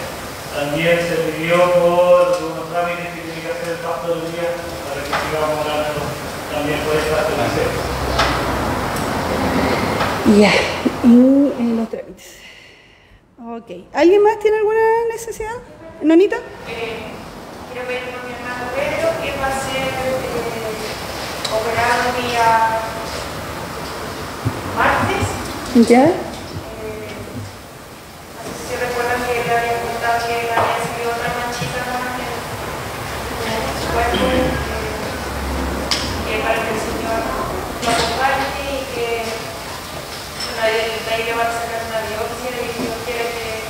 También se pidió por unos trámites que tiene que hacer el pastor del día para que sigamos orando también por esta petición. Ya, y los trámites. Ok. ¿Alguien más tiene alguna necesidad? ¿Nonita? Quiero ver con mi hermano Pedro que va a ser operado el día martes. ¿Ya? No sé si recuerdan que le había contado que le había salido otra manchita más en su cuerpo, para que el Señor lo acompañe y que nadie le va a sacar una biopsia y Dios quiere que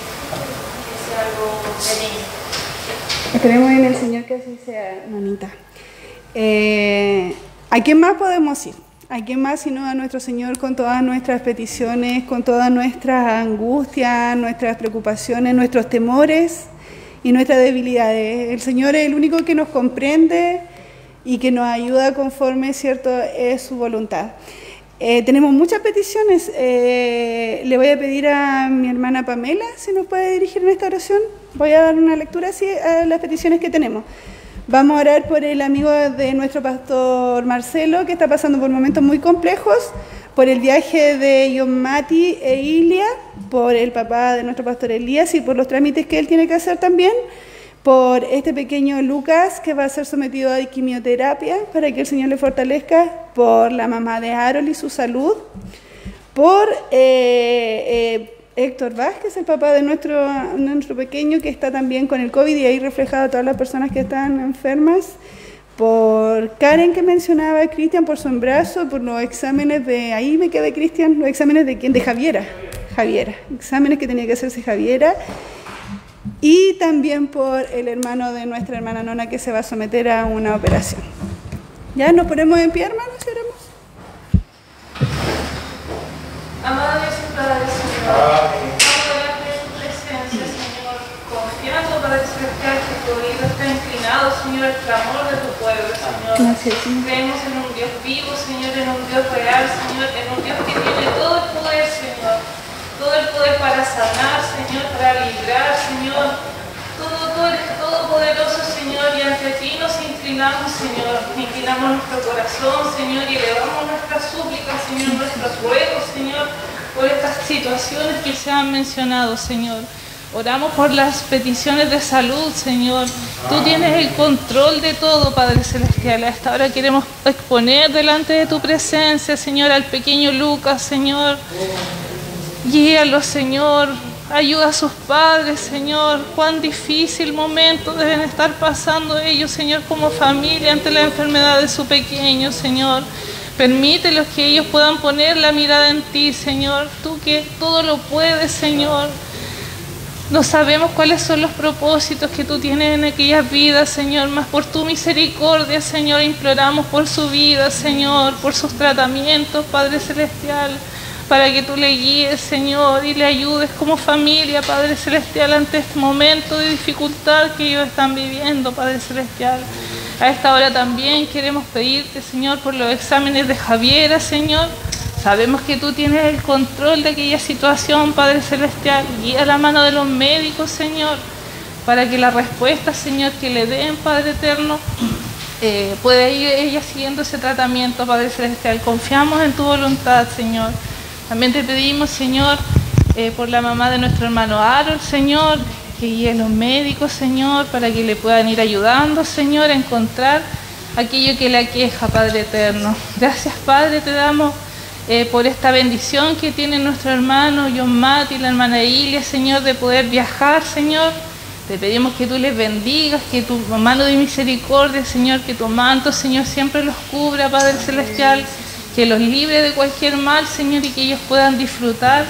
sea algo benigno. Esperemos en el Señor que así sea, Nonita. ¿A quién más podemos ir? ¿A quién más sino a nuestro Señor con todas nuestras peticiones, con todas nuestras angustias, nuestras preocupaciones, nuestros temores y nuestras debilidades? El Señor es el único que nos comprende y que nos ayuda conforme, ¿cierto?, es su voluntad. Tenemos muchas peticiones. Le voy a pedir a mi hermana Pamela si nos puede dirigir en esta oración. Voy a dar una lectura así a las peticiones que tenemos. Vamos a orar por el amigo de nuestro pastor Marcelo, que está pasando por momentos muy complejos, por el viaje de John Mati e Ilia, por el papá de nuestro pastor Elías y por los trámites que él tiene que hacer también, por este pequeño Lucas que va a ser sometido a quimioterapia para que el Señor le fortalezca, por la mamá de Harold y su salud, por Héctor Vázquez, el papá de nuestro pequeño que está también con el COVID y ahí reflejado a todas las personas que están enfermas, por Karen que mencionaba Cristian, por su embarazo, por los exámenes de, ahí me quedé Cristian, los exámenes de quién, de Javiera, exámenes que tenía que hacerse Javiera, y también por el hermano de nuestra hermana Nona que se va a someter a una operación. ¿Ya nos ponemos en pie, hermanos, y oremos? Amado Dios y Padre, Señor, estamos delante de tu presencia, Señor, confiando, Padre Celestial, que tu oído está inclinado, Señor, al clamor de tu pueblo, Señor. Gracias, Señor. Creemos en un Dios vivo, Señor, en un Dios real, Señor, en un Dios que tiene todo el poder, Señor, todo el poder para sanar, Señor, para librar, Señor. Tú eres todopoderoso, Señor, y ante ti nos inclinamos, Señor. Inclinamos nuestro corazón, Señor, y elevamos nuestras súplicas, Señor, nuestros ruegos, Señor, por estas situaciones que se han mencionado, Señor. Oramos por las peticiones de salud, Señor. Tú tienes el control de todo, Padre Celestial. A esta hora queremos exponer delante de tu presencia, Señor, al pequeño Lucas, Señor. Guíalo, Señor. Ayuda a sus padres, Señor. Cuán difícil momento deben estar pasando ellos, Señor, como familia ante la enfermedad de su pequeño, Señor. Permítelos que ellos puedan poner la mirada en ti, Señor. Tú que todo lo puedes, Señor. No sabemos cuáles son los propósitos que tú tienes en aquellas vidas, Señor, mas por tu misericordia, Señor, imploramos por su vida, Señor, por sus tratamientos, Padre Celestial, para que tú le guíes, Señor, y le ayudes como familia, Padre Celestial, ante este momento de dificultad que ellos están viviendo, Padre Celestial. A esta hora también queremos pedirte, Señor, por los exámenes de Javiera, Señor. Sabemos que tú tienes el control de aquella situación, Padre Celestial. Guía la mano de los médicos, Señor, para que la respuesta, Señor, que le den, Padre Eterno, pueda ir ella siguiendo ese tratamiento, Padre Celestial. Confiamos en tu voluntad, Señor. También te pedimos, Señor, por la mamá de nuestro hermano Harold, Señor, que guíe los médicos, Señor, para que le puedan ir ayudando, Señor, a encontrar aquello que le aqueja, Padre Eterno. Gracias, Padre, te damos por esta bendición que tiene nuestro hermano John Matt y la hermana Ilia, Señor, de poder viajar, Señor, Te pedimos que tú les bendigas, que tu mano de misericordia, Señor, que tu manto, Señor, siempre los cubra, Padre Celestial, que los libre de cualquier mal, Señor, y que ellos puedan disfrutar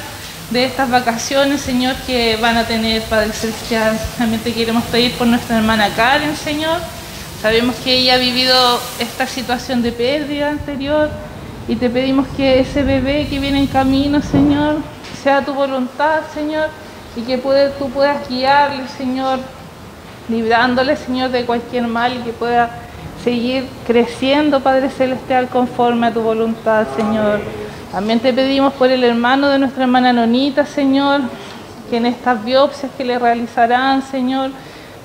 de estas vacaciones, Señor, que van a tener, Padre Celestial. También te queremos pedir por nuestra hermana Karen, Señor. Sabemos que ella ha vivido esta situación de pérdida anterior y te pedimos que ese bebé que viene en camino, Señor, sea tu voluntad, Señor, y que tú puedas guiarle, Señor, librándole, Señor, de cualquier mal y que pueda seguir creciendo, Padre Celestial, conforme a tu voluntad, Señor. También te pedimos por el hermano de nuestra hermana Nonita, Señor, que en estas biopsias que le realizarán, Señor,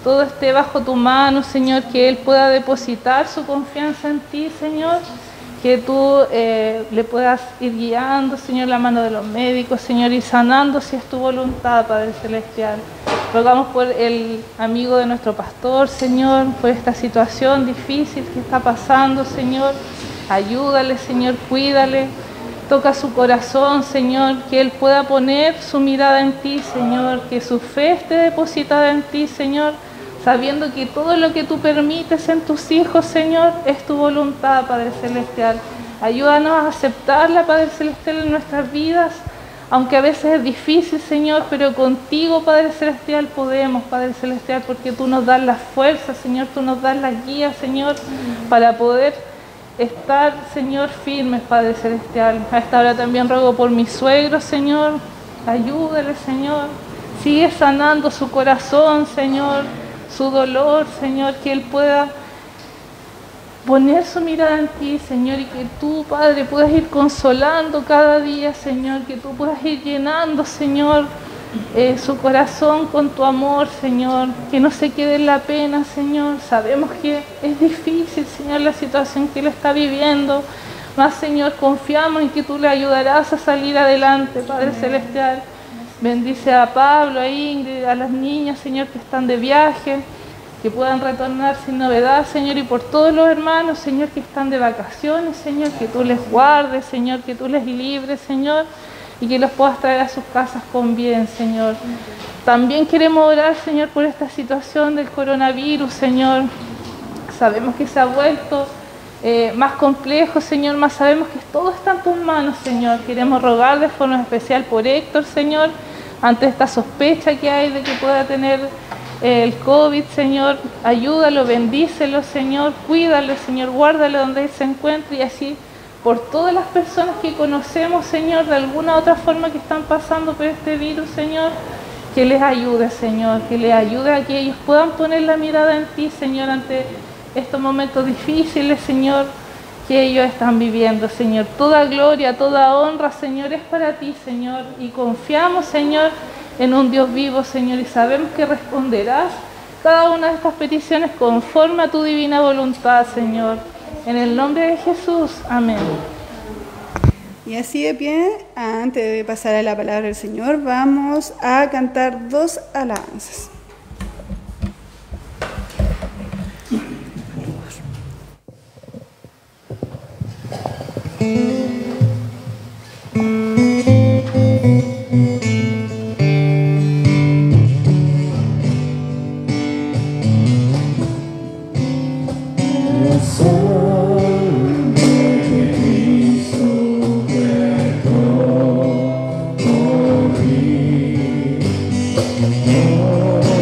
todo esté bajo tu mano, Señor, que él pueda depositar su confianza en ti, Señor, que tú le puedas ir guiando, Señor, la mano de los médicos, Señor, y sanando si es tu voluntad, Padre Celestial. Rogamos por el amigo de nuestro pastor, Señor, por esta situación difícil que está pasando, Señor. Ayúdale, Señor, cuídale. Toca su corazón, Señor, que él pueda poner su mirada en ti, Señor, que su fe esté depositada en ti, Señor, sabiendo que todo lo que tú permites en tus hijos, Señor, es tu voluntad, Padre Celestial. Ayúdanos a aceptarla, Padre Celestial, en nuestras vidas, aunque a veces es difícil, Señor, pero contigo, Padre Celestial, podemos, Padre Celestial, porque tú nos das la fuerza, Señor, tú nos das la guía, Señor, para poder estar, Señor, firmes, Padre Celestial. A esta hora también ruego por mi suegro, Señor, ayúdale, Señor, sigue sanando su corazón, Señor, su dolor, Señor, que él pueda poner su mirada en ti, Señor, y que tú, Padre, puedas ir consolando cada día, Señor, que tú puedas ir llenando, Señor, su corazón con tu amor, Señor, que no se quede en la pena, Señor. Sabemos que es difícil, Señor, la situación que él está viviendo, mas, Señor, confiamos en que tú le ayudarás a salir adelante, Padre Celestial. Bendice a Pablo, a Ingrid, a las niñas, Señor, que están de viaje, que puedan retornar sin novedad, Señor, y por todos los hermanos, Señor, que están de vacaciones, Señor, que tú les guardes, Señor, que tú les libres, Señor, y que los puedas traer a sus casas con bien, Señor. También queremos orar, Señor, por esta situación del coronavirus, Señor. Sabemos que se ha vuelto más complejo, Señor, más sabemos que todo está en tus manos, Señor. Queremos rogar de forma especial por Héctor, Señor, ante esta sospecha que hay de que pueda tener el COVID, Señor. Ayúdalo, bendícelo, Señor, cuídalo, Señor, guárdalo donde él se encuentre, y así por todas las personas que conocemos, Señor, de alguna u otra forma que están pasando por este virus, Señor, que les ayude, Señor, que les ayude a que ellos puedan poner la mirada en ti, Señor, ante estos momentos difíciles, Señor, que ellos están viviendo, Señor. Toda gloria, toda honra, Señor, es para ti, Señor, y confiamos, Señor, en un Dios vivo, Señor, y sabemos que responderás cada una de estas peticiones conforme a tu divina voluntad, Señor. En el nombre de Jesús, amén. Y así de pie, antes de pasar a la palabra del Señor, vamos a cantar 2 alabanzas. Oh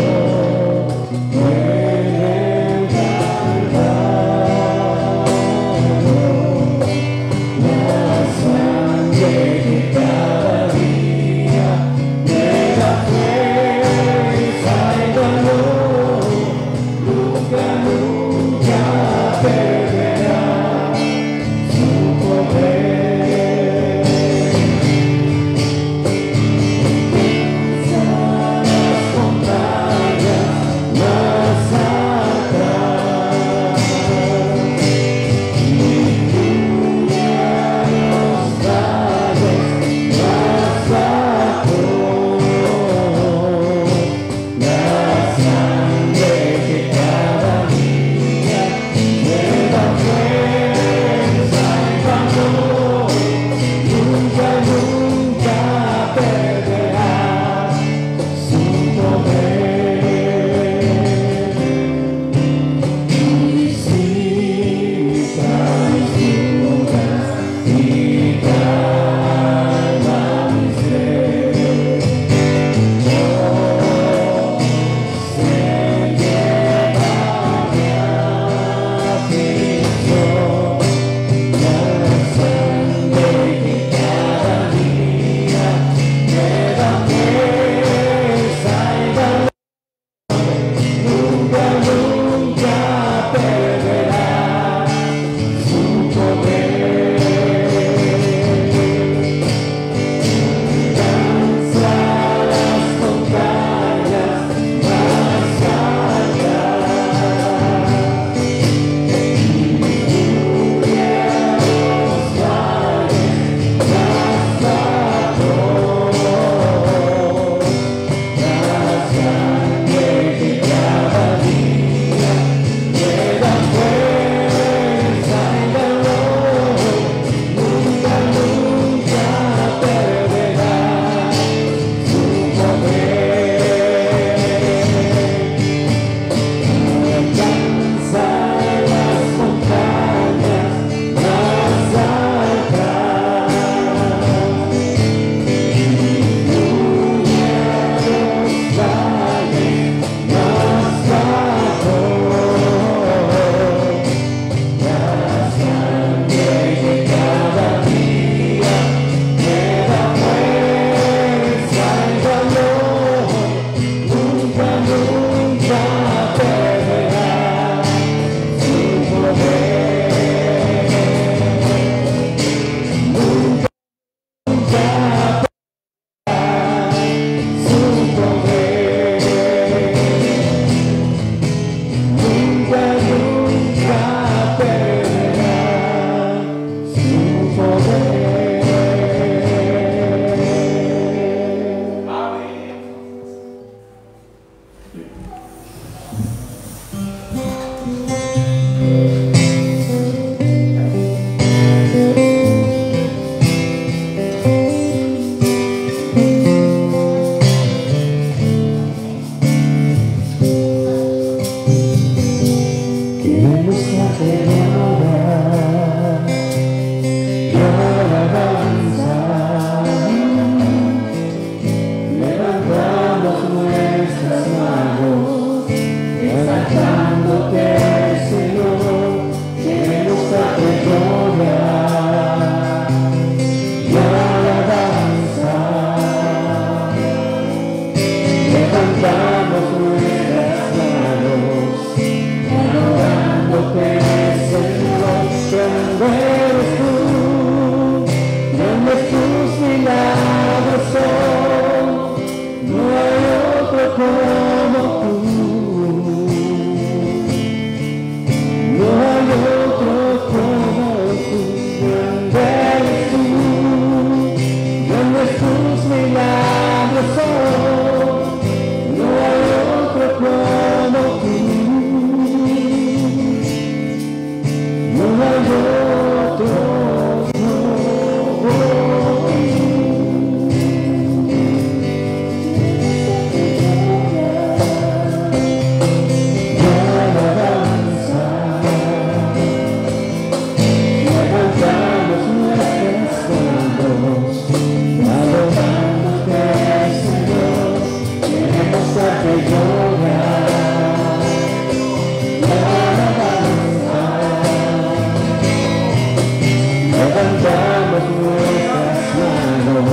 nuestras manos,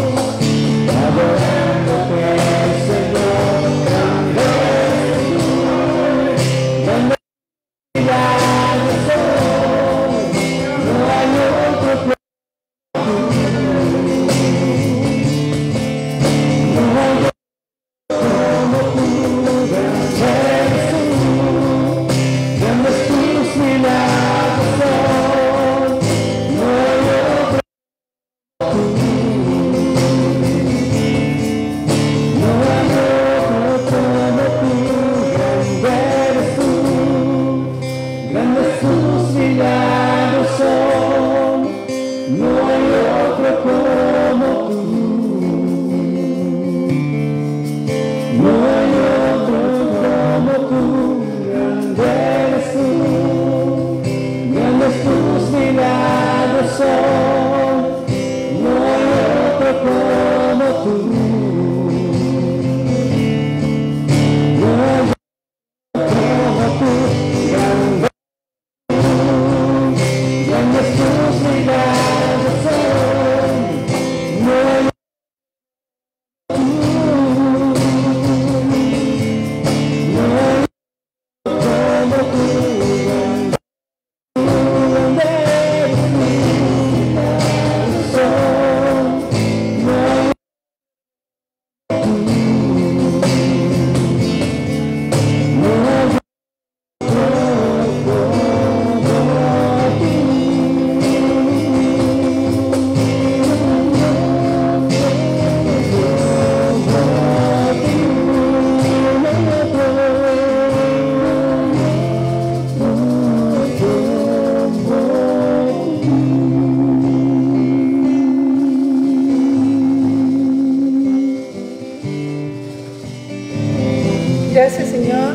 adorándote, Señor, grande eres tú, grande milagros son, no hay otro como tú, no hay otro como tú, grande eres tú, grandes tus milagros son, no hay otro como tú, no hay otro como tú, grande eres tú, grandes tus milagros son, no hay otro como tú, no hay otro como tú, grande eres tú, grandes tus milagros son, no hay otro como tú, no hay otro como tú, grande grandes tus milagros son, no hay otro como tú, grande eres tú, son, no hay Gracias, Señor,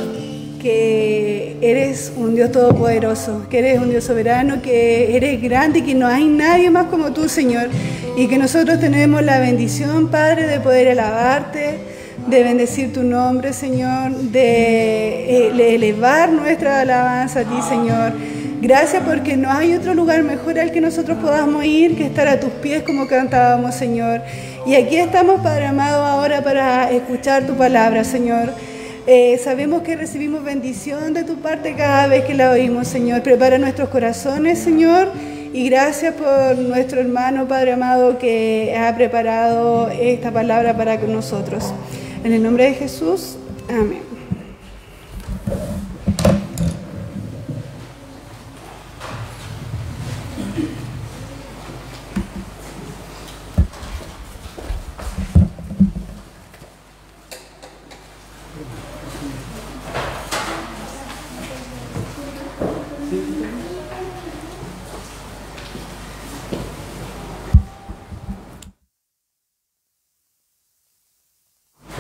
que eres un Dios todopoderoso, que eres un Dios soberano, que eres grande y que no hay nadie más como tú, Señor. Y que nosotros tenemos la bendición, Padre, de poder alabarte, de bendecir tu nombre, Señor, de elevar nuestra alabanza a ti, Señor. Gracias porque no hay otro lugar mejor al que nosotros podamos ir que estar a tus pies como cantábamos, Señor. Y aquí estamos, Padre amado, ahora para escuchar tu palabra, Señor. Sabemos que recibimos bendición de tu parte cada vez que la oímos, Señor. Prepara nuestros corazones, Señor. Y gracias por nuestro hermano, Padre amado, que ha preparado esta palabra para nosotros. En el nombre de Jesús, amén.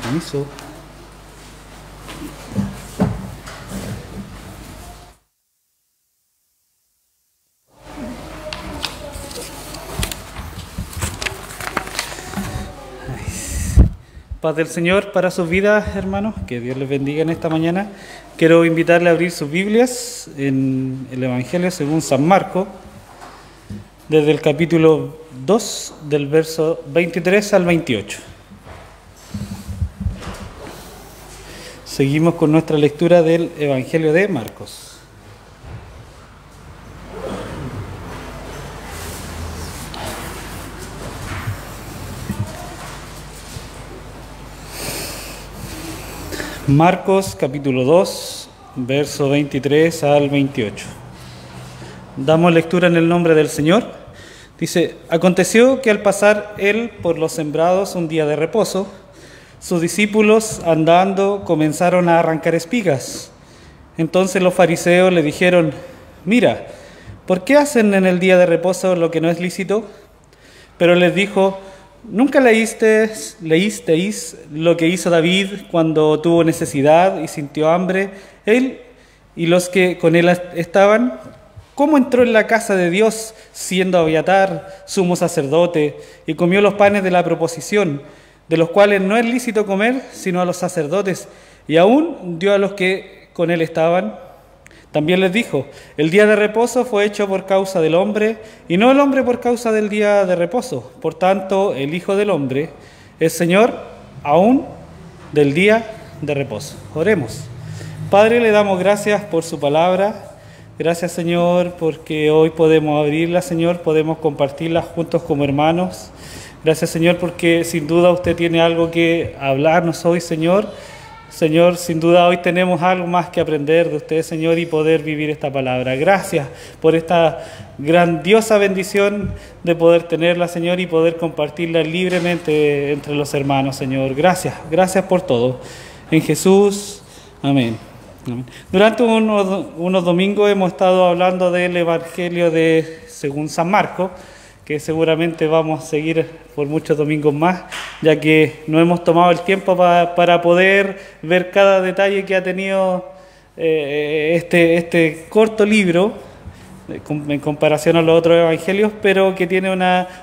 Permiso. Paz del Señor para sus vidas, hermanos. Que Dios les bendiga en esta mañana. Quiero invitarle a abrir sus Biblias en el Evangelio según San Marcos, desde el capítulo 2, del verso 23 al 28. Seguimos con nuestra lectura del Evangelio de Marcos. Marcos capítulo 2, verso 23 al 28. Damos lectura en el nombre del Señor. Dice: aconteció que al pasar él por los sembrados un día de reposo, sus discípulos andando comenzaron a arrancar espigas. Entonces los fariseos le dijeron: mira, ¿por qué hacen en el día de reposo lo que no es lícito? Pero les dijo: ¿nunca leísteis lo que hizo David cuando tuvo necesidad y sintió hambre, él y los que con él estaban? ¿Cómo entró en la casa de Dios siendo Abiatar sumo sacerdote y comió los panes de la proposición, de los cuales no es lícito comer sino a los sacerdotes, y aún dio a los que con él estaban? También les dijo, el día de reposo fue hecho por causa del hombre, y no el hombre por causa del día de reposo. Por tanto, el Hijo del Hombre es Señor aún del día de reposo. Oremos. Padre, le damos gracias por su palabra. Gracias, Señor, porque hoy podemos abrirla, Señor, podemos compartirla juntos como hermanos. Gracias, Señor, porque sin duda usted tiene algo que hablarnos hoy, Señor. Señor, sin duda hoy tenemos algo más que aprender de usted, Señor, y poder vivir esta palabra. Gracias por esta grandiosa bendición de poder tenerla, Señor, y poder compartirla libremente entre los hermanos, Señor. Gracias, gracias por todo. En Jesús, amén. Durante unos domingos hemos estado hablando del Evangelio según San Marcos, que seguramente vamos a seguir por muchos domingos más, ya que no hemos tomado el tiempo para poder ver cada detalle que ha tenido este corto libro, en comparación a los otros evangelios, pero que tiene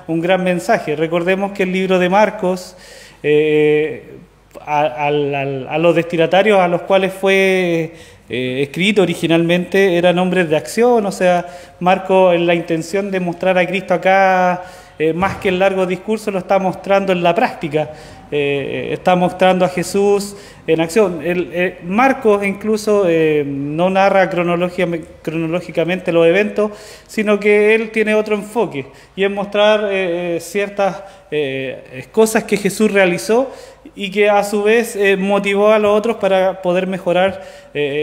un gran mensaje. Recordemos que el libro de Marcos, a los destinatarios a los cuales fue escrito originalmente eran hombres de acción, o sea, Marcos, en la intención de mostrar a Cristo acá, más que el largo discurso, lo está mostrando en la práctica, está mostrando a Jesús en acción. Marcos incluso no narra cronológicamente los eventos, sino que él tiene otro enfoque, y es mostrar ciertas cosas que Jesús realizó y que a su vez motivó a los otros para poder mejorar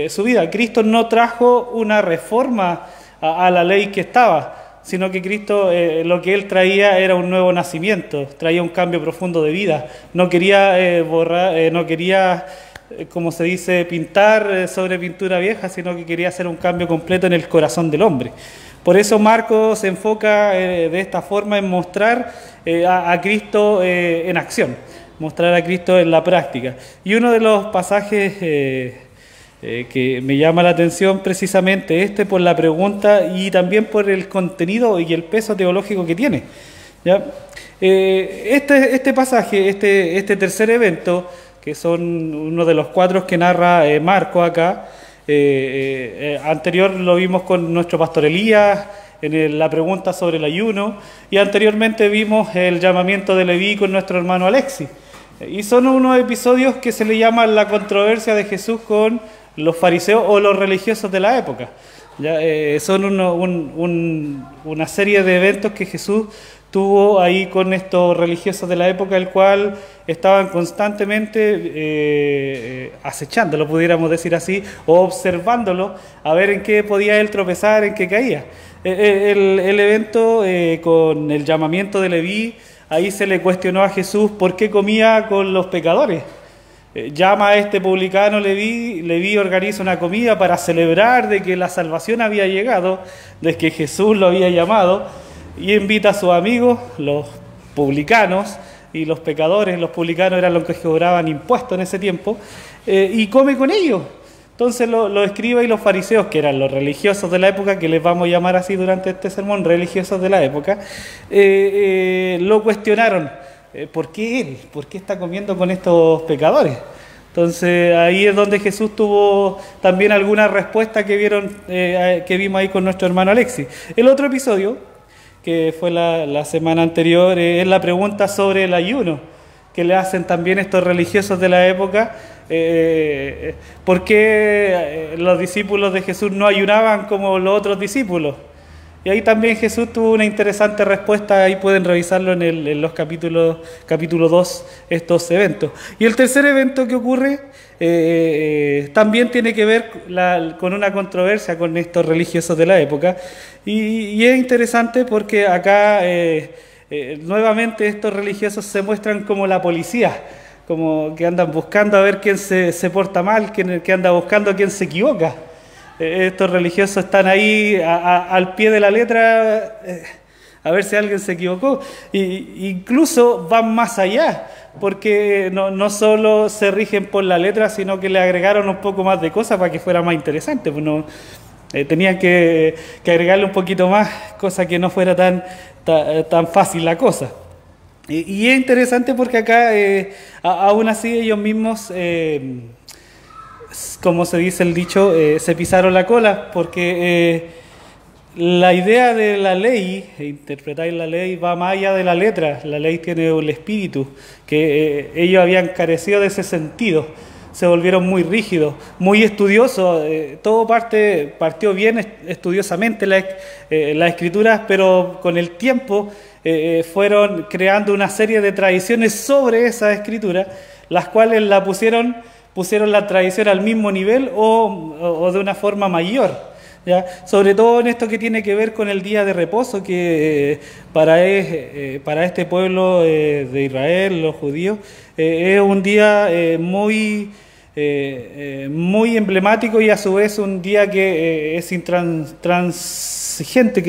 su vida. Cristo no trajo una reforma a la ley que estaba, sino que Cristo lo que Él traía era un nuevo nacimiento, traía un cambio profundo de vida. No quería no quería, como se dice, pintar sobre pintura vieja, sino que quería hacer un cambio completo en el corazón del hombre. Por eso Marcos se enfoca de esta forma en mostrar a Cristo en acción, mostrar a Cristo en la práctica. Y uno de los pasajes que me llama la atención precisamente por la pregunta y también por el contenido y el peso teológico que tiene, ¿ya? Este pasaje, este tercer evento, que son uno de los 4 que narra Marcos acá, anterior lo vimos con nuestro pastor Elías, en la pregunta sobre el ayuno, y anteriormente vimos el llamamiento de Leví con nuestro hermano Alexis. Y son unos episodios que se le llama la controversia de Jesús con los fariseos o los religiosos de la época. ¿Ya? Son una serie de eventos que Jesús tuvo ahí con estos religiosos de la época, el cual estaban constantemente acechándolo, pudiéramos decir así, o observándolo, a ver en qué podía él tropezar, en qué caía. El evento con el llamamiento de Leví, ahí se le cuestionó a Jesús por qué comía con los pecadores. Llama a este publicano Leví organiza una comida para celebrar de que la salvación había llegado, de que Jesús lo había llamado, y invita a sus amigos, los publicanos y los pecadores. Los publicanos eran los que cobraban impuestos en ese tiempo, y come con ellos. Entonces los escribas y los fariseos, que eran los religiosos de la época, que les vamos a llamar así durante este sermón, religiosos de la época, lo cuestionaron. ¿Por qué él? ¿Por qué está comiendo con estos pecadores? Entonces ahí es donde Jesús tuvo también alguna respuesta que vimos ahí con nuestro hermano Alexis. El otro episodio, que fue la semana anterior, es la pregunta sobre el ayuno, que le hacen también estos religiosos de la época. ¿Por qué los discípulos de Jesús no ayunaban como los otros discípulos? Y ahí también Jesús tuvo una interesante respuesta, ahí pueden revisarlo en los capítulo 2, estos eventos. Y el tercer evento que ocurre también tiene que ver con una controversia con estos religiosos de la época, y es interesante porque acá nuevamente estos religiosos se muestran como la policía, como que andan buscando a ver quién se porta mal, que anda buscando a quién se equivoca. Estos religiosos están ahí al pie de la letra, a ver si alguien se equivocó. Incluso van más allá, porque no solo se rigen por la letra, sino que le agregaron un poco más de cosas para que fuera más interesante. Pues tenían que agregarle un poquito más, cosa que no fuera tan fácil la cosa. Y es interesante porque acá, aún así, ellos mismos como se dice el dicho, se pisaron la cola, porque la idea de la ley, interpretar la ley, va más allá de la letra. La ley tiene el espíritu, que ellos habían carecido de ese sentido. Se volvieron muy rígidos, muy estudiosos. Todo partió bien estudiosamente las escrituras, pero con el tiempo fueron creando una serie de tradiciones sobre esa escritura, las cuales pusieron la tradición al mismo nivel o de una forma mayor. ¿Ya? Sobre todo en esto que tiene que ver con el día de reposo, que para este pueblo de Israel, los judíos, es un día muy emblemático, y a su vez un día que es intransigente,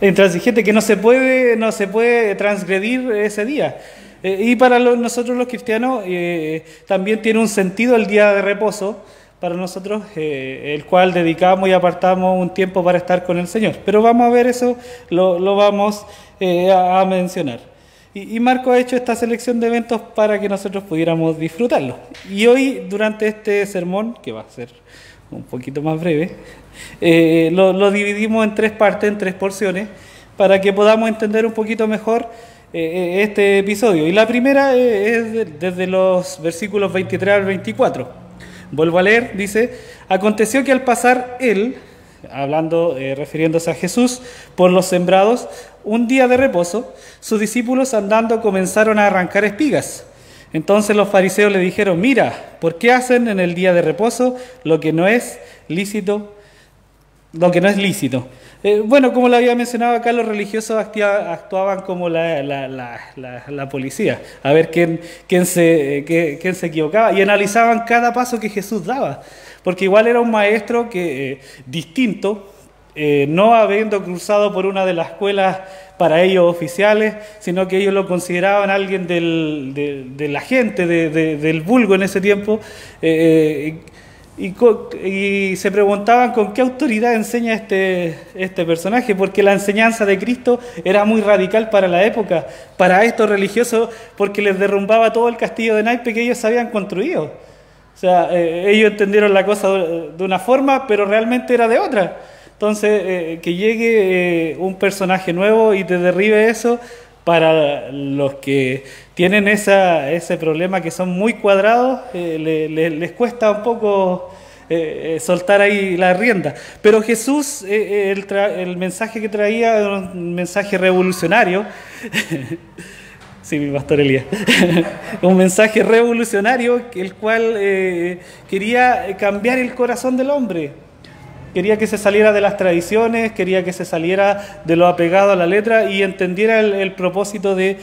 intransigente, que no se puede transgredir ese día. Y para nosotros los cristianos también tiene un sentido el día de reposo para nosotros, el cual dedicamos y apartamos un tiempo para estar con el Señor. Pero vamos a ver eso, lo vamos a mencionar. Y Marco ha hecho esta selección de eventos para que nosotros pudiéramos disfrutarlo. Y hoy, durante este sermón, que va a ser un poquito más breve, lo dividimos en tres partes, en tres porciones, para que podamos entender un poquito mejor este episodio. Y la primera es desde los versículos 23 al 24. Vuelvo a leer, dice: aconteció que al pasar él, refiriéndose a Jesús, por los sembrados, un día de reposo, sus discípulos andando comenzaron a arrancar espigas. Entonces los fariseos le dijeron: mira, ¿por qué hacen en el día de reposo lo que no es lícito? Bueno, como lo había mencionado acá, los religiosos actuaban como la policía, a ver quién se equivocaba, y analizaban cada paso que Jesús daba, porque igual era un maestro distinto, no habiendo cruzado por una de las escuelas para ellos oficiales, sino que ellos lo consideraban alguien de la gente, del vulgo en ese tiempo, y se preguntaban con qué autoridad enseña este personaje, porque la enseñanza de Cristo era muy radical para la época, para estos religiosos, porque les derrumbaba todo el castillo de naipe que ellos habían construido. O sea, ellos entendieron la cosa de una forma, pero realmente era de otra. Entonces, que llegue un personaje nuevo y te derribe eso, para los que tienen ese problema, que son muy cuadrados, les cuesta un poco soltar ahí la rienda. Pero Jesús, el mensaje que traía era un mensaje revolucionario. Sí, mi pastor Elías. Un mensaje revolucionario, el cual quería cambiar el corazón del hombre. Quería que se saliera de las tradiciones, quería que se saliera de lo apegado a la letra y entendiera el propósito de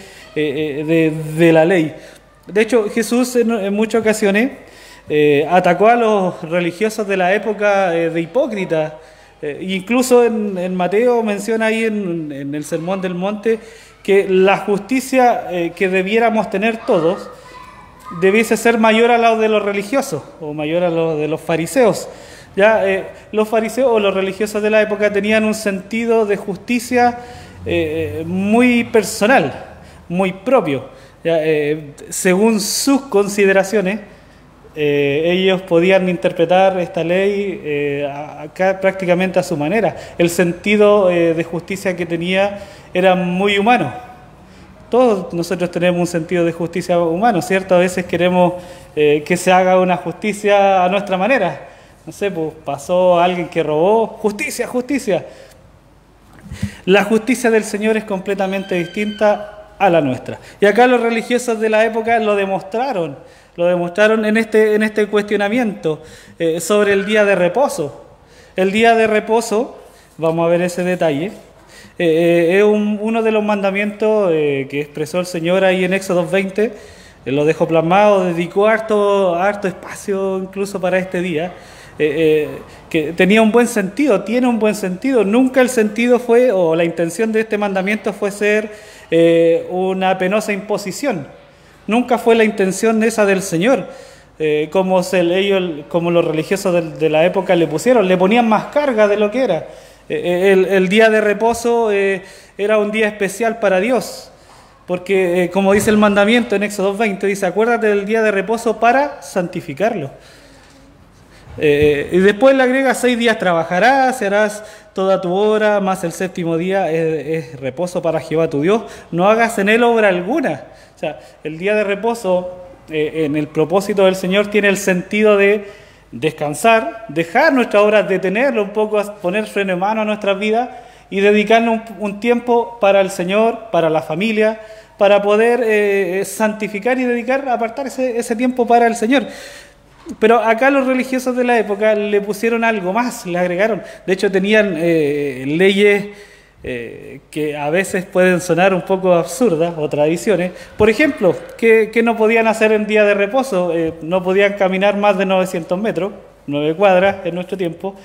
la ley. De hecho, Jesús en muchas ocasiones atacó a los religiosos de la época de hipócritas. Incluso en Mateo menciona ahí en el Sermón del Monte que la justicia que debiéramos tener todos debiese ser mayor a la de los religiosos o mayor a la de los fariseos. Ya los fariseos o los religiosos de la época tenían un sentido de justicia muy personal, muy propio. Ya, según sus consideraciones, ellos podían interpretar esta ley prácticamente a su manera. El sentido de justicia que tenía era muy humano. Todos nosotros tenemos un sentido de justicia humano, ¿cierto? A veces queremos que se haga una justicia a nuestra manera. No sé, pues pasó alguien que robó, justicia, justicia. La justicia del Señor es completamente distinta a la nuestra. Y acá los religiosos de la época lo demostraron en este cuestionamiento sobre el día de reposo. El día de reposo, vamos a ver ese detalle, es uno de los mandamientos que expresó el Señor ahí en Éxodo 20, lo dejó plasmado, dedicó harto espacio incluso para este día. Que tenía un buen sentido, tiene un buen sentido. Nunca el sentido fue, o la intención de este mandamiento fue ser una penosa imposición. Nunca fue la intención esa del Señor, como los religiosos de la época le ponían más carga de lo que era. El día de reposo era un día especial para Dios, porque como dice el mandamiento en Éxodo 20, dice, acuérdate del día de reposo para santificarlo. Y después le agrega 6 días trabajarás, harás toda tu obra, más el 7º día es reposo para Jehová tu Dios, no hagas en él obra alguna. O sea, el día de reposo en el propósito del Señor tiene el sentido de descansar, dejar nuestras obras, detenerlo un poco, poner freno de mano a nuestras vidas y dedicarnos un tiempo para el Señor, para la familia, para poder santificar y dedicar, apartar ese tiempo para el Señor. Pero acá los religiosos de la época le pusieron algo más, le agregaron. De hecho tenían leyes que a veces pueden sonar un poco absurdas o tradiciones. Por ejemplo, que no podían hacer en día de reposo, no podían caminar más de 900 metros, 9 cuadras en nuestro tiempo.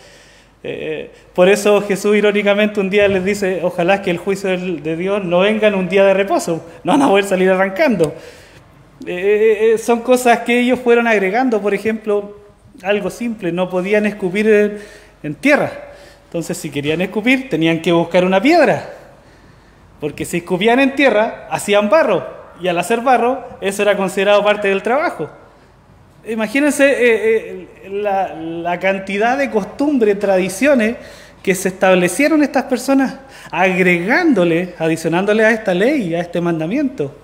Por eso Jesús irónicamente un día les dice, ojalá que el juicio de Dios no venga en un día de reposo, no van a poder salir arrancando. Son cosas que ellos fueron agregando. Por ejemplo, algo simple, no podían escupir en tierra. Entonces si querían escupir tenían que buscar una piedra, porque si escupían en tierra hacían barro, y al hacer barro eso era considerado parte del trabajo. Imagínense la cantidad de costumbres, tradiciones que se establecieron estas personas, adicionándole a esta ley, a este mandamiento.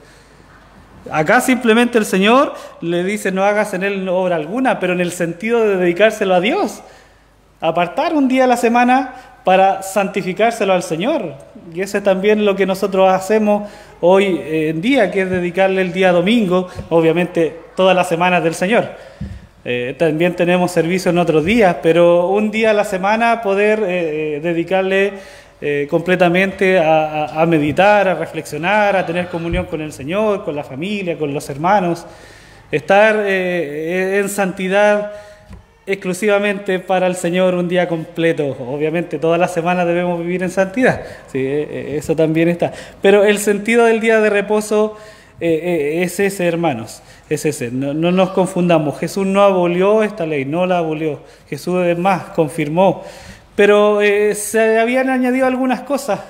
Acá simplemente el Señor le dice no hagas en él obra alguna, pero en el sentido de dedicárselo a Dios, apartar un día a la semana para santificárselo al Señor. Y eso es también lo que nosotros hacemos hoy en día, que es dedicarle el día domingo, obviamente todas las semanas del Señor. También tenemos servicio en otros días, pero un día a la semana poder dedicarle completamente a meditar, a reflexionar, a tener comunión con el Señor, con la familia, con los hermanos, estar en santidad exclusivamente para el Señor un día completo. Obviamente todas las semanas debemos vivir en santidad, sí, eso también está, pero el sentido del día de reposo es ese, hermanos, es ese. No nos confundamos, Jesús no abolió esta ley, no la abolió, Jesús es más, confirmó, pero se habían añadido algunas cosas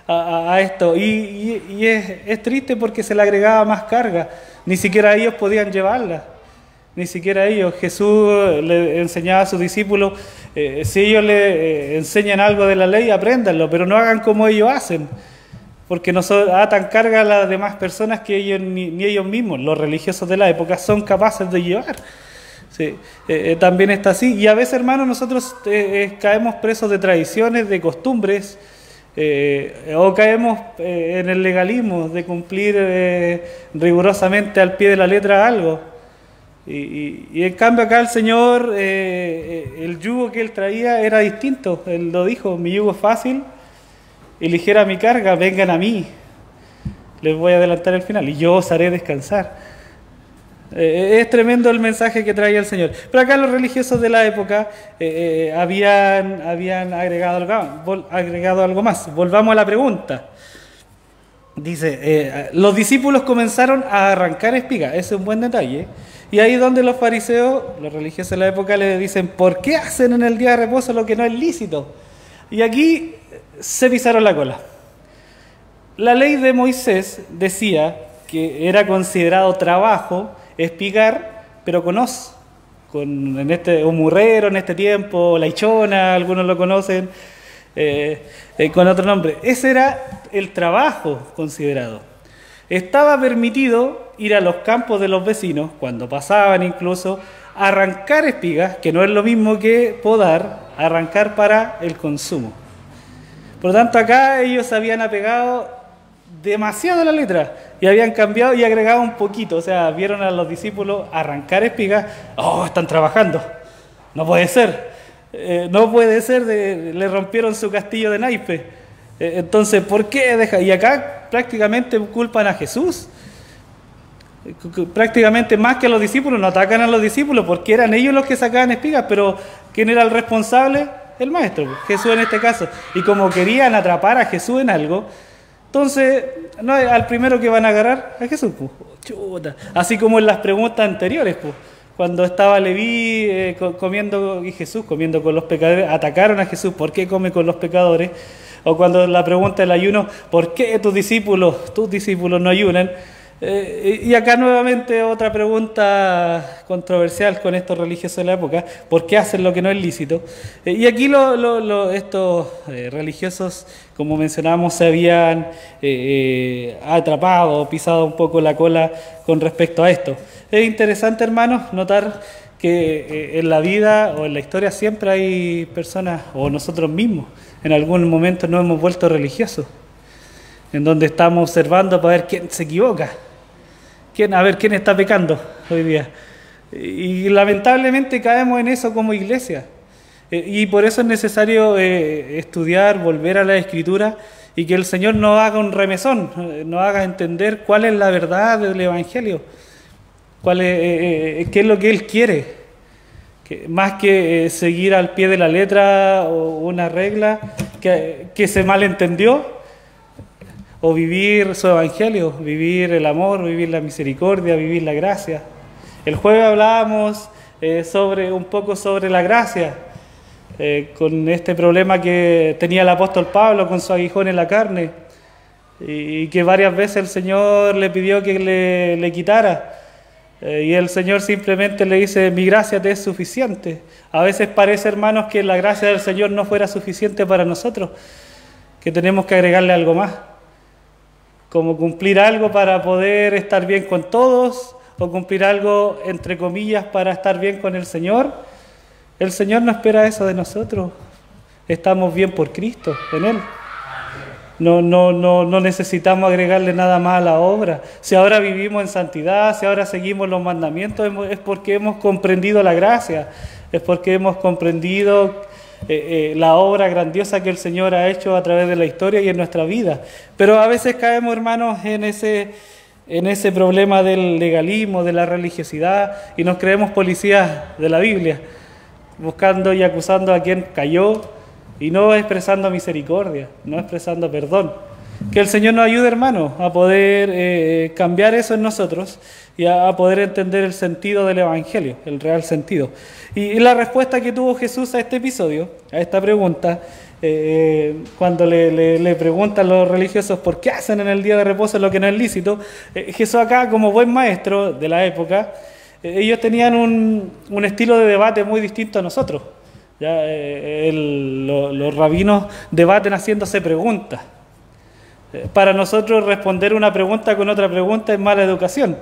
a esto y es triste porque se le agregaba más carga, ni siquiera ellos podían llevarla. Ni siquiera ellos. Jesús le enseñaba a sus discípulos, si ellos le enseñan algo de la ley, apréndanlo, pero no hagan como ellos hacen, porque nos atan carga a las demás personas que ellos ni ellos mismos, los religiosos de la época, son capaces de llevar. Sí, también está así. Y a veces, hermanos, nosotros caemos presos de tradiciones, de costumbres, o caemos en el legalismo de cumplir rigurosamente al pie de la letra algo. Y en cambio acá el Señor, el yugo que Él traía era distinto. Él lo dijo, mi yugo es fácil y ligera mi carga, vengan a mí. Les voy a adelantar el final, y yo os haré descansar. Es tremendo el mensaje que traía el Señor. Pero acá los religiosos de la época habían agregado algo más. Volvamos a la pregunta. Dice, los discípulos comenzaron a arrancar espigas, ese es un buen detalle. Y ahí es donde los fariseos, los religiosos de la época, le dicen, ¿por qué hacen en el día de reposo lo que no es lícito? Y aquí se pisaron la cola. La ley de Moisés decía que era considerado trabajo espigar, pero con hoz, un murrero en este tiempo, la hichona, algunos lo conocen, con otro nombre. Ese era el trabajo considerado. Estaba permitido ir a los campos de los vecinos, cuando pasaban incluso, a arrancar espigas, que no es lo mismo que podar, arrancar para el consumo. Por lo tanto, acá ellos se habían apegado demasiado a la letra y habían cambiado y agregado un poquito. O sea, vieron a los discípulos arrancar espigas. ¡Oh, están trabajando! No puede ser. No puede ser, le rompieron su castillo de naipes. Entonces, ¿por qué deja? Y acá prácticamente culpan a Jesús. Prácticamente más que a los discípulos, no atacan a los discípulos porque eran ellos los que sacaban espigas, pero ¿quién era el responsable? El maestro, Jesús en este caso. Y como querían atrapar a Jesús en algo, entonces no, al primero que van a agarrar a Jesús, pues. Chuta. Así como en las preguntas anteriores, pues. Cuando estaba Leví comiendo y Jesús comiendo con los pecadores, atacaron a Jesús. ¿Por qué come con los pecadores? O cuando la pregunta del ayuno, ¿por qué tus discípulos no ayunan? Y acá nuevamente otra pregunta controversial con estos religiosos de la época: ¿por qué hacen lo que no es lícito? Y aquí estos religiosos, como mencionábamos, se habían atrapado, pisado un poco la cola con respecto a esto. Es interesante, hermanos, notar que en la vida o en la historia siempre hay personas, o nosotros mismos, en algún momento nos hemos vuelto religiosos, en donde estamos observando para ver quién se equivoca, a ver quién está pecando hoy día. Y lamentablemente caemos en eso como iglesia. Y por eso es necesario estudiar, volver a la Escritura, y que el Señor nos haga un remesón, nos haga entender cuál es la verdad del Evangelio, qué es lo que Él quiere, más que seguir al pie de la letra o una regla que se malentendió, o vivir su Evangelio, vivir el amor, vivir la misericordia, vivir la gracia. El jueves hablábamos un poco sobre la gracia, con este problema que tenía el apóstol Pablo con su aguijón en la carne, y que varias veces el Señor le pidió que le quitara. Y el Señor simplemente le dice: mi gracia te es suficiente. A veces parece, hermanos, que la gracia del Señor no fuera suficiente para nosotros, que tenemos que agregarle algo más, como cumplir algo para poder estar bien con todos, o cumplir algo, entre comillas, para estar bien con el Señor. El Señor no espera eso de nosotros. Estamos bien por Cristo, en Él. No necesitamos agregarle nada más a la obra. Si ahora vivimos en santidad, si ahora seguimos los mandamientos, es porque hemos comprendido la gracia, es porque hemos comprendido la obra grandiosa que el Señor ha hecho a través de la historia y en nuestra vida. Pero a veces caemos, hermanos, en ese problema del legalismo, de la religiosidad, y nos creemos policías de la Biblia, buscando y acusando a quien cayó, y no expresando misericordia, no expresando perdón. Que el Señor nos ayude, hermanos, a poder cambiar eso en nosotros y a poder entender el sentido del Evangelio, el real sentido. Y la respuesta que tuvo Jesús a este episodio, a esta pregunta, cuando le preguntan a los religiosos por qué hacen en el día de reposo lo que no es lícito, Jesús acá, como buen maestro de la época, ellos tenían un estilo de debate muy distinto a nosotros. Ya, los rabinos debaten haciéndose preguntas. Para nosotros responder una pregunta con otra pregunta es mala educación,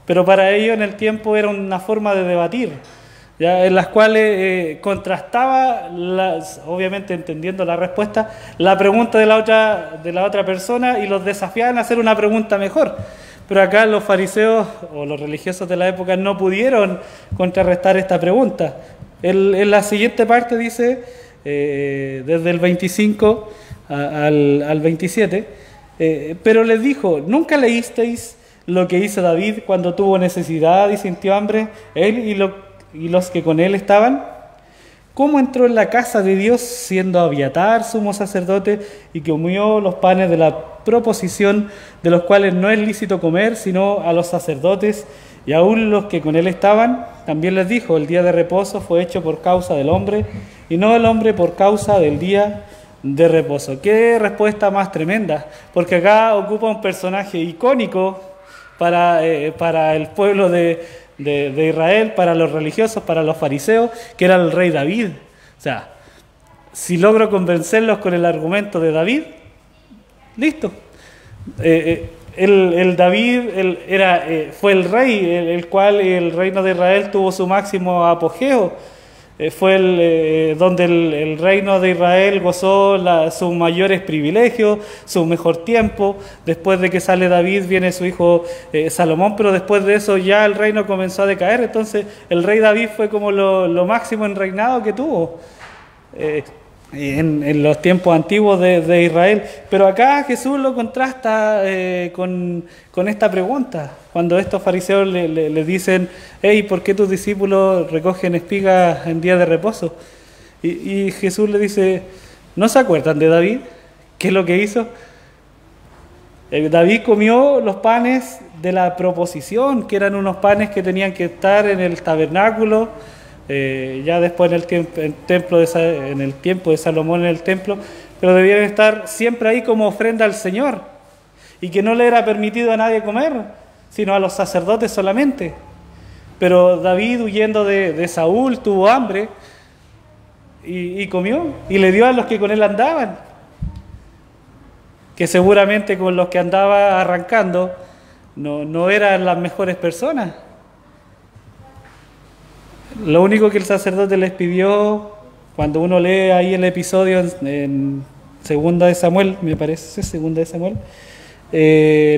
pero para ellos en el tiempo era una forma de debatir, ¿ya? En las cuales contrastaba, obviamente entendiendo la respuesta, la pregunta de la otra persona, y los desafiaban a hacer una pregunta mejor. Pero acá los fariseos o los religiosos de la época no pudieron contrarrestar esta pregunta. En la siguiente parte dice, desde el 25 al 27, pero les dijo: ¿nunca leísteis lo que hizo David cuando tuvo necesidad y sintió hambre, él y los que con él estaban? ¿Cómo entró en la casa de Dios siendo Abiatar sumo sacerdote y comió los panes de la proposición, de los cuales no es lícito comer sino a los sacerdotes y aún los que con él estaban? También les dijo: el día de reposo fue hecho por causa del hombre y no el hombre por causa del día de reposo. Qué respuesta más tremenda, porque acá ocupa un personaje icónico para el pueblo de Israel, para los religiosos, para los fariseos, que era el rey David. O sea, si logro convencerlos con el argumento de David, listo. David fue el rey, el cual el reino de Israel tuvo su máximo apogeo. Fue donde el reino de Israel gozó sus mayores privilegios, su mejor tiempo. Después de que sale David viene su hijo Salomón, pero después de eso ya el reino comenzó a decaer. Entonces el rey David fue como lo máximo en reinado que tuvo en los tiempos antiguos de Israel. Pero acá Jesús lo contrasta con esta pregunta, cuando estos fariseos le dicen: hey, ¿por qué tus discípulos recogen espigas en día de reposo? Y Jesús le dice: ¿no se acuerdan de David? ¿Qué es lo que hizo? David comió los panes de la proposición, que eran unos panes que tenían que estar en el tabernáculo, ya después en el tiempo de Salomón en el templo, pero debían estar siempre ahí como ofrenda al Señor, y que no le era permitido a nadie comer, sino a los sacerdotes solamente. Pero David, huyendo de Saúl, tuvo hambre y comió, y le dio a los que con él andaban, que seguramente con los que andaba arrancando no eran las mejores personas. Lo único que el sacerdote les pidió, cuando uno lee ahí el episodio en Segunda de Samuel, me parece, Segunda de Samuel,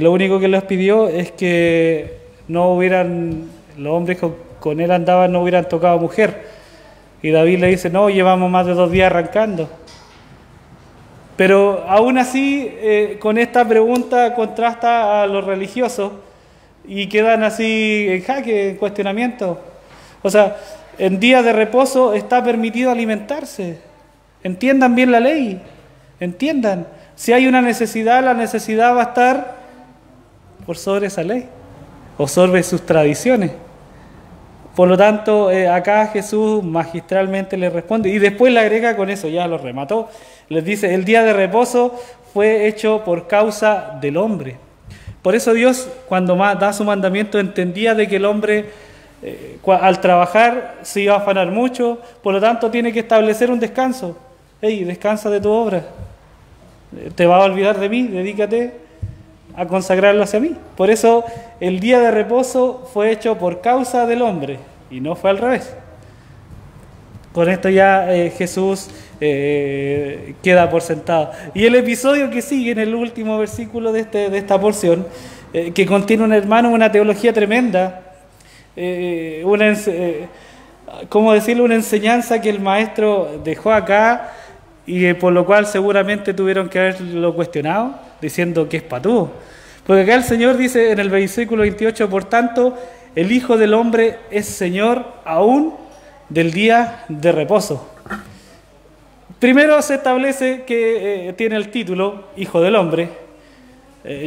lo único que les pidió es que no hubieran, los hombres que con él andaban no hubieran tocado mujer. Y David le dice, no, llevamos más de 2 días arrancando. Pero aún así, con esta pregunta contrasta a los religiosos y quedan así en jaque, en cuestionamiento. O sea, en días de reposo está permitido alimentarse. Entiendan bien la ley, entiendan. Si hay una necesidad, la necesidad va a estar por sobre esa ley o sobre sus tradiciones. Por lo tanto, acá Jesús magistralmente le responde y después le agrega, con eso ya lo remató, les dice, el día de reposo fue hecho por causa del hombre. Por eso Dios, cuando da su mandamiento, entendía de que el hombre al trabajar se iba a afanar mucho, por lo tanto tiene que establecer un descanso. Hey, descansa de tu obra, te vas a olvidar de mí, dedícate a consagrarlo hacia mí. Por eso el día de reposo fue hecho por causa del hombre y no fue al revés. Con esto ya Jesús queda por sentado. Y el episodio que sigue en el último versículo de esta porción, que contiene una teología tremenda, ¿cómo decirlo? Una enseñanza que el maestro dejó acá y por lo cual seguramente tuvieron que haberlo cuestionado, diciendo que es patúo. Porque acá el Señor dice en el versículo 28, por tanto, el Hijo del Hombre es Señor aún del día de reposo. Primero se establece que tiene el título Hijo del Hombre.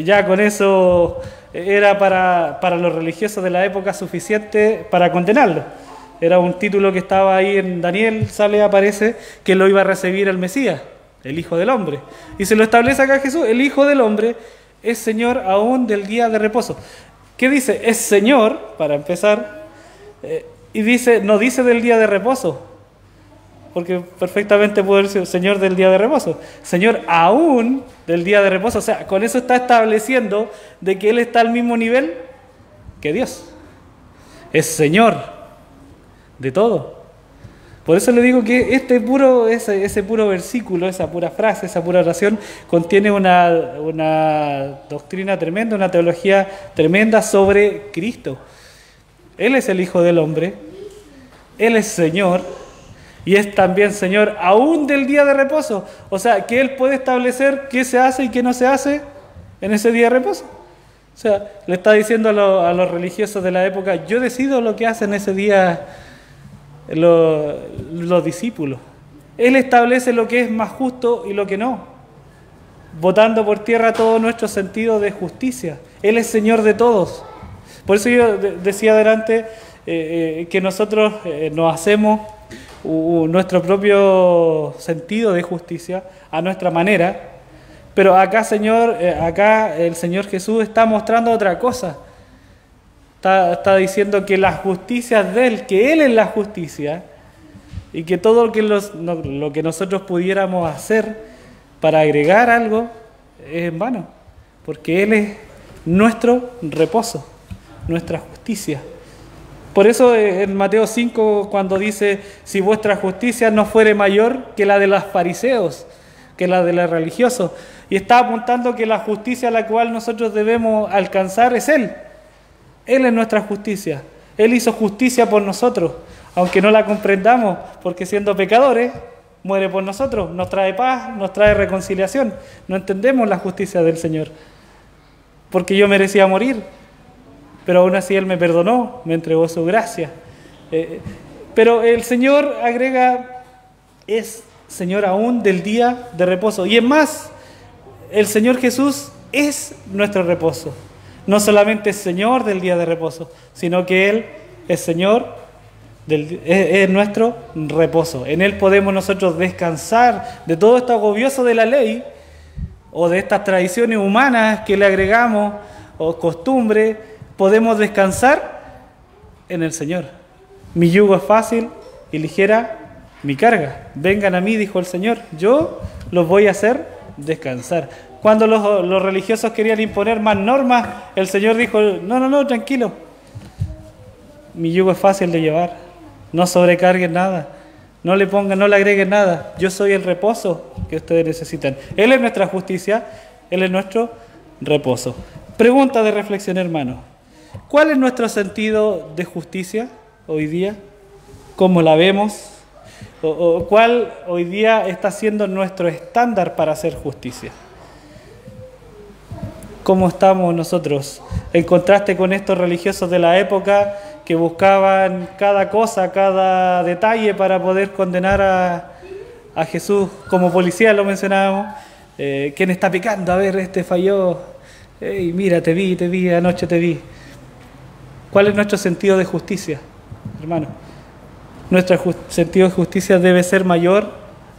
Ya con eso era para los religiosos de la época suficiente para condenarlo. Era un título que estaba ahí en Daniel, aparece que lo iba a recibir el Mesías, el Hijo del Hombre. Y se lo establece acá Jesús, el Hijo del Hombre es Señor aún del día de reposo. ¿Qué dice? Es Señor, para empezar, y dice, no dice del día de reposo, porque perfectamente puede ser Señor del día de reposo. Señor aún del día de reposo. O sea, con eso está estableciendo de que Él está al mismo nivel que Dios. Es Señor de todo. Por eso le digo que ese puro versículo, esa pura frase, esa pura oración, contiene una doctrina tremenda, una teología tremenda sobre Cristo. Él es el Hijo del Hombre, Él es Señor, y es también Señor aún del día de reposo. O sea, que Él puede establecer qué se hace y qué no se hace en ese día de reposo. O sea, le está diciendo a los religiosos de la época, yo decido lo que hacen ese día los discípulos. Él establece lo que es más justo y lo que no, botando por tierra todo nuestro sentido de justicia. Él es Señor de todos. Por eso yo decía adelante que nosotros nos hacemos nuestro propio sentido de justicia a nuestra manera, pero acá el Señor Jesús está mostrando otra cosa. Está diciendo que la justicia de Él, que Él es la justicia, y que todo lo que nosotros pudiéramos hacer para agregar algo es en vano, porque Él es nuestro reposo, nuestra justicia. Por eso en Mateo 5, cuando dice, si vuestra justicia no fuere mayor que la de los fariseos, que la de los religiosos, y está apuntando que la justicia a la cual nosotros debemos alcanzar es Él. Él es nuestra justicia. Él hizo justicia por nosotros, aunque no la comprendamos, porque siendo pecadores, muere por nosotros, nos trae paz, nos trae reconciliación. No entendemos la justicia del Señor, porque yo merecía morir, pero aún así Él me perdonó, me entregó su gracia. Pero el Señor agrega, es Señor aún del día de reposo. Y es más, el Señor Jesús es nuestro reposo. No solamente es Señor del día de reposo, sino que Él es Señor es nuestro reposo. En Él podemos nosotros descansar de todo esto agobioso de la ley o de estas tradiciones humanas que le agregamos o costumbre. Podemos descansar en el Señor. Mi yugo es fácil y ligera mi carga. Vengan a mí, dijo el Señor, yo los voy a hacer descansar. Cuando los religiosos querían imponer más normas, el Señor dijo, no, tranquilo. Mi yugo es fácil de llevar. No sobrecarguen nada. No le agreguen nada. Yo soy el reposo que ustedes necesitan. Él es nuestra justicia. Él es nuestro reposo. Pregunta de reflexión, hermano. ¿Cuál es nuestro sentido de justicia hoy día? ¿Cómo la vemos? ¿O cuál hoy día está siendo nuestro estándar para hacer justicia? ¿Cómo estamos nosotros? En contraste con estos religiosos de la época que buscaban cada cosa, cada detalle para poder condenar a Jesús. Como policía lo mencionábamos. ¿Quién está pecando? A ver, este falló. Hey, mira, te vi, anoche te vi. ¿Cuál es nuestro sentido de justicia, hermano? Nuestro sentido de justicia debe ser mayor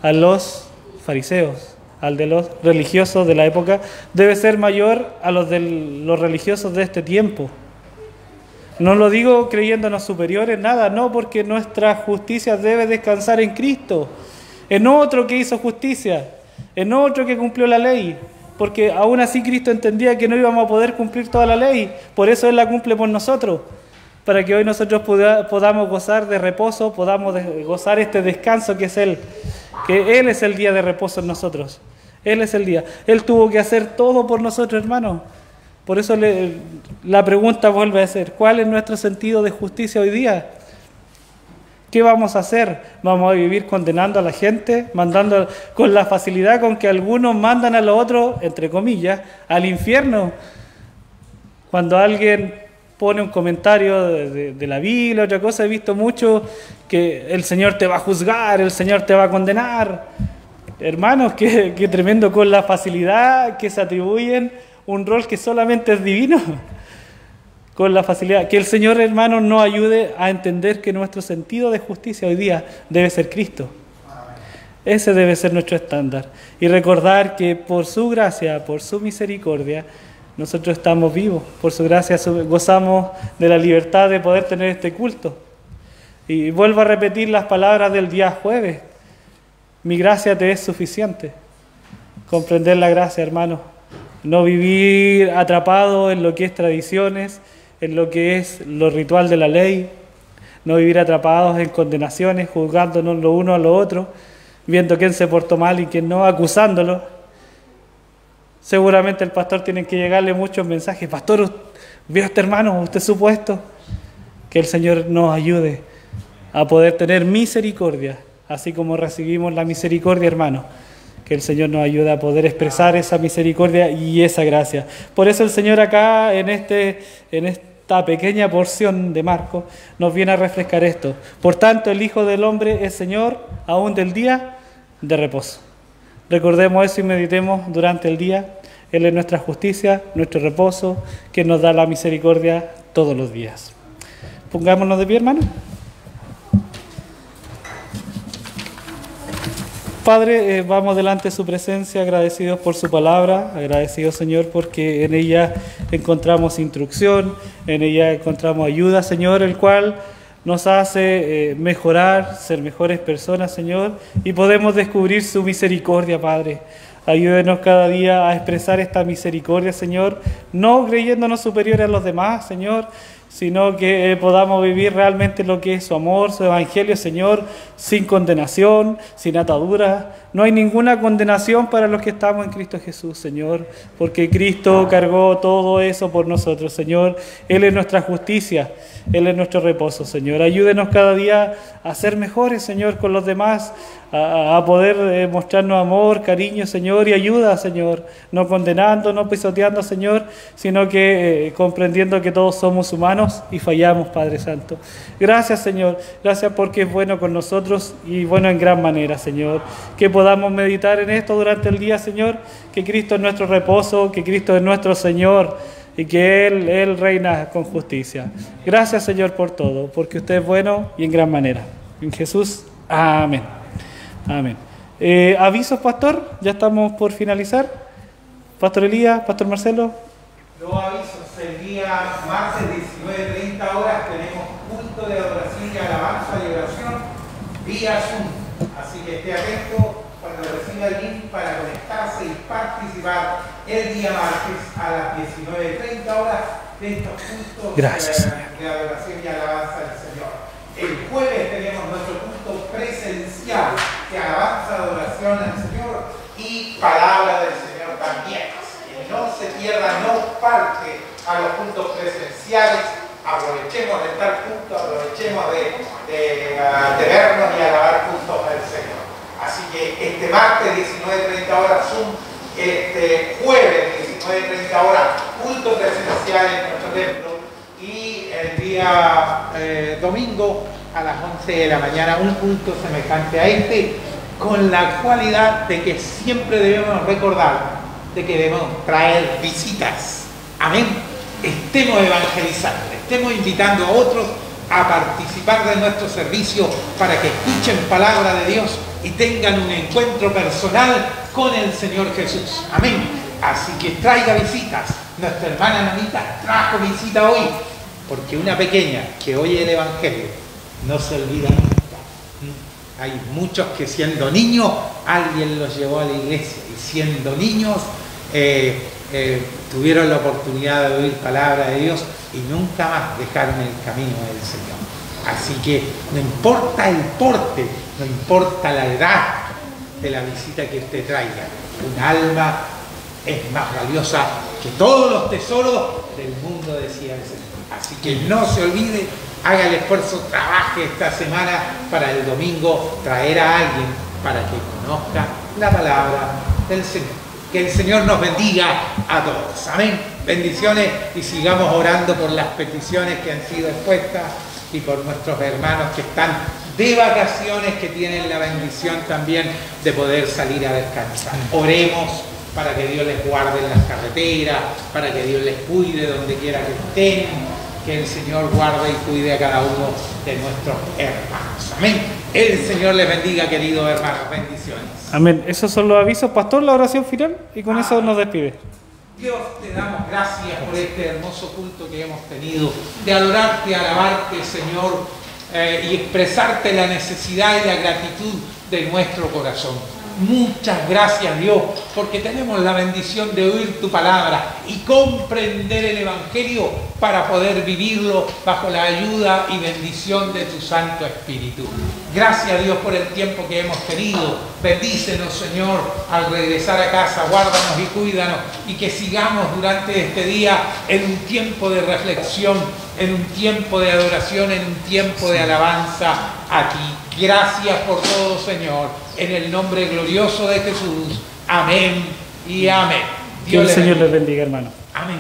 a los fariseos, al de los religiosos de la época, debe ser mayor a los de los religiosos de este tiempo. No lo digo creyéndonos superiores, nada, no, porque nuestra justicia debe descansar en Cristo, en otro que hizo justicia, en otro que cumplió la ley, porque aún así Cristo entendía que no íbamos a poder cumplir toda la ley, por eso Él la cumple por nosotros, para que hoy nosotros podamos gozar de reposo, podamos gozar este descanso que es Él, que Él es el día de reposo en nosotros. Él es el día. Él tuvo que hacer todo por nosotros, hermano. Por eso la pregunta vuelve a ser, ¿cuál es nuestro sentido de justicia hoy día? ¿Qué vamos a hacer? ¿Vamos a vivir condenando a la gente? Mandando con la facilidad con que algunos mandan a los otros, entre comillas, al infierno. Cuando alguien pone un comentario de la Biblia, otra cosa, he visto mucho que el Señor te va a juzgar, el Señor te va a condenar. Hermanos, qué tremendo con la facilidad que se atribuyen un rol que solamente es divino. Con la facilidad. Que el Señor, hermanos, nos ayude a entender que nuestro sentido de justicia hoy día debe ser Cristo. Ese debe ser nuestro estándar. Y recordar que por su gracia, por su misericordia, nosotros estamos vivos. Por su gracia gozamos de la libertad de poder tener este culto. Y vuelvo a repetir las palabras del día jueves. Mi gracia te es suficiente. Comprender la gracia, hermano. No vivir atrapado en lo que es tradiciones, en lo que es lo ritual de la ley. No vivir atrapados en condenaciones, juzgándonos lo uno a lo otro, viendo quién se portó mal y quién no, acusándolo. Seguramente el pastor tiene que llegarle muchos mensajes. Pastor, ¿vio a este hermano? ¿Usted supo esto? Que el Señor nos ayude a poder tener misericordia, así como recibimos la misericordia, hermano. Que el Señor nos ayude a poder expresar esa misericordia y esa gracia. Por eso el Señor acá, en esta pequeña porción de Marcos, nos viene a refrescar esto. Por tanto, el Hijo del Hombre es Señor aún del día de reposo. Recordemos eso y meditemos durante el día. Él es nuestra justicia, nuestro reposo, que nos da la misericordia todos los días. Pongámonos de pie, hermano. Padre, vamos delante de su presencia, agradecidos por su palabra, agradecidos, Señor, porque en ella encontramos instrucción, en ella encontramos ayuda, Señor, el cual nos hace mejorar, ser mejores personas, Señor, y podemos descubrir su misericordia, Padre. Ayúdenos cada día a expresar esta misericordia, Señor, no creyéndonos superiores a los demás, Señor, sino que podamos vivir realmente lo que es su amor, su evangelio, Señor, sin condenación, sin atadura. No hay ninguna condenación para los que estamos en Cristo Jesús, Señor, porque Cristo cargó todo eso por nosotros, Señor. Él es nuestra justicia, Él es nuestro reposo, Señor. Ayúdenos cada día a ser mejores, Señor, con los demás, a poder mostrarnos amor, cariño, Señor, y ayuda, Señor, no condenando, no pisoteando, Señor, sino que comprendiendo que todos somos humanos y fallamos, Padre Santo. Gracias, Señor, gracias porque es bueno con nosotros y bueno en gran manera, Señor. Que podamos meditar en esto durante el día, Señor, que Cristo es nuestro reposo, que Cristo es nuestro Señor, y que Él reina con justicia. Gracias, Señor, por todo, porque usted es bueno y en gran manera. En Jesús, amén. Amén. Avisos, pastor, ya estamos por finalizar. Pastor Elías, pastor Marcelo. Los avisos, el día martes 19:30 horas tenemos culto de adoración y alabanza y oración vía Zoom. Así que esté atento cuando reciba el link para conectarse y participar el día martes a las 19:30 horas de estos cultos de adoración y alabanza del Señor. El jueves tenemos nuestro culto presencial de alabanza, adoración al Señor y palabra del Señor también. Que no se pierda, no falte a los cultos presenciales. Aprovechemos de estar juntos, aprovechemos de vernos y alabar juntos al Señor. Así que este martes 19:30 horas Zoom, este jueves 19:30 horas culto presencial en nuestro templo y el día domingo a las 11 de la mañana un culto semejante a este, con la cualidad de que siempre debemos recordar de que debemos traer visitas. Amén. Estemos evangelizando, estemos invitando a otros a participar de nuestro servicio para que escuchen palabra de Dios y tengan un encuentro personal con el Señor Jesús. Amén. Así que traiga visitas. Nuestra hermana Nanita trajo visita hoy, porque una pequeña que oye el Evangelio no se olvida nunca. Hay muchos que siendo niños alguien los llevó a la iglesia y siendo niños tuvieron la oportunidad de oír palabra de Dios y nunca más dejaron el camino del Señor. Así que no importa el porte, no importa la edad de la visita que usted traiga, un alma es más valiosa que todos los tesoros del mundo, decía el Señor. Así que no se olvide, haga el esfuerzo, trabaje esta semana para el domingo traer a alguien para que conozca la palabra del Señor. Que el Señor nos bendiga a todos. Amén. Bendiciones y sigamos orando por las peticiones que han sido expuestas y por nuestros hermanos que están de vacaciones, que tienen la bendición también de poder salir a descansar. Oremos para que Dios les guarde en las carreteras, para que Dios les cuide donde quiera que estén, que el Señor guarde y cuide a cada uno de nuestros hermanos. Amén. El Señor les bendiga, queridos hermanos. Bendiciones. Amén. Esos son los avisos. Pastor, la oración final y con eso nos despide. Dios, te damos gracias por este hermoso culto que hemos tenido, de adorarte, alabarte, Señor, y expresarte la necesidad y la gratitud de nuestro corazón. Muchas gracias, Dios, porque tenemos la bendición de oír tu palabra y comprender el Evangelio para poder vivirlo bajo la ayuda y bendición de tu Santo Espíritu. Gracias, Dios, por el tiempo que hemos tenido. Bendícenos, Señor, al regresar a casa. Guárdanos y cuídanos y que sigamos durante este día en un tiempo de reflexión, en un tiempo de adoración, en un tiempo de alabanza a ti. Gracias por todo, Señor. En el nombre glorioso de Jesús. Amén y amén. Que el Señor les bendiga, hermano. Amén.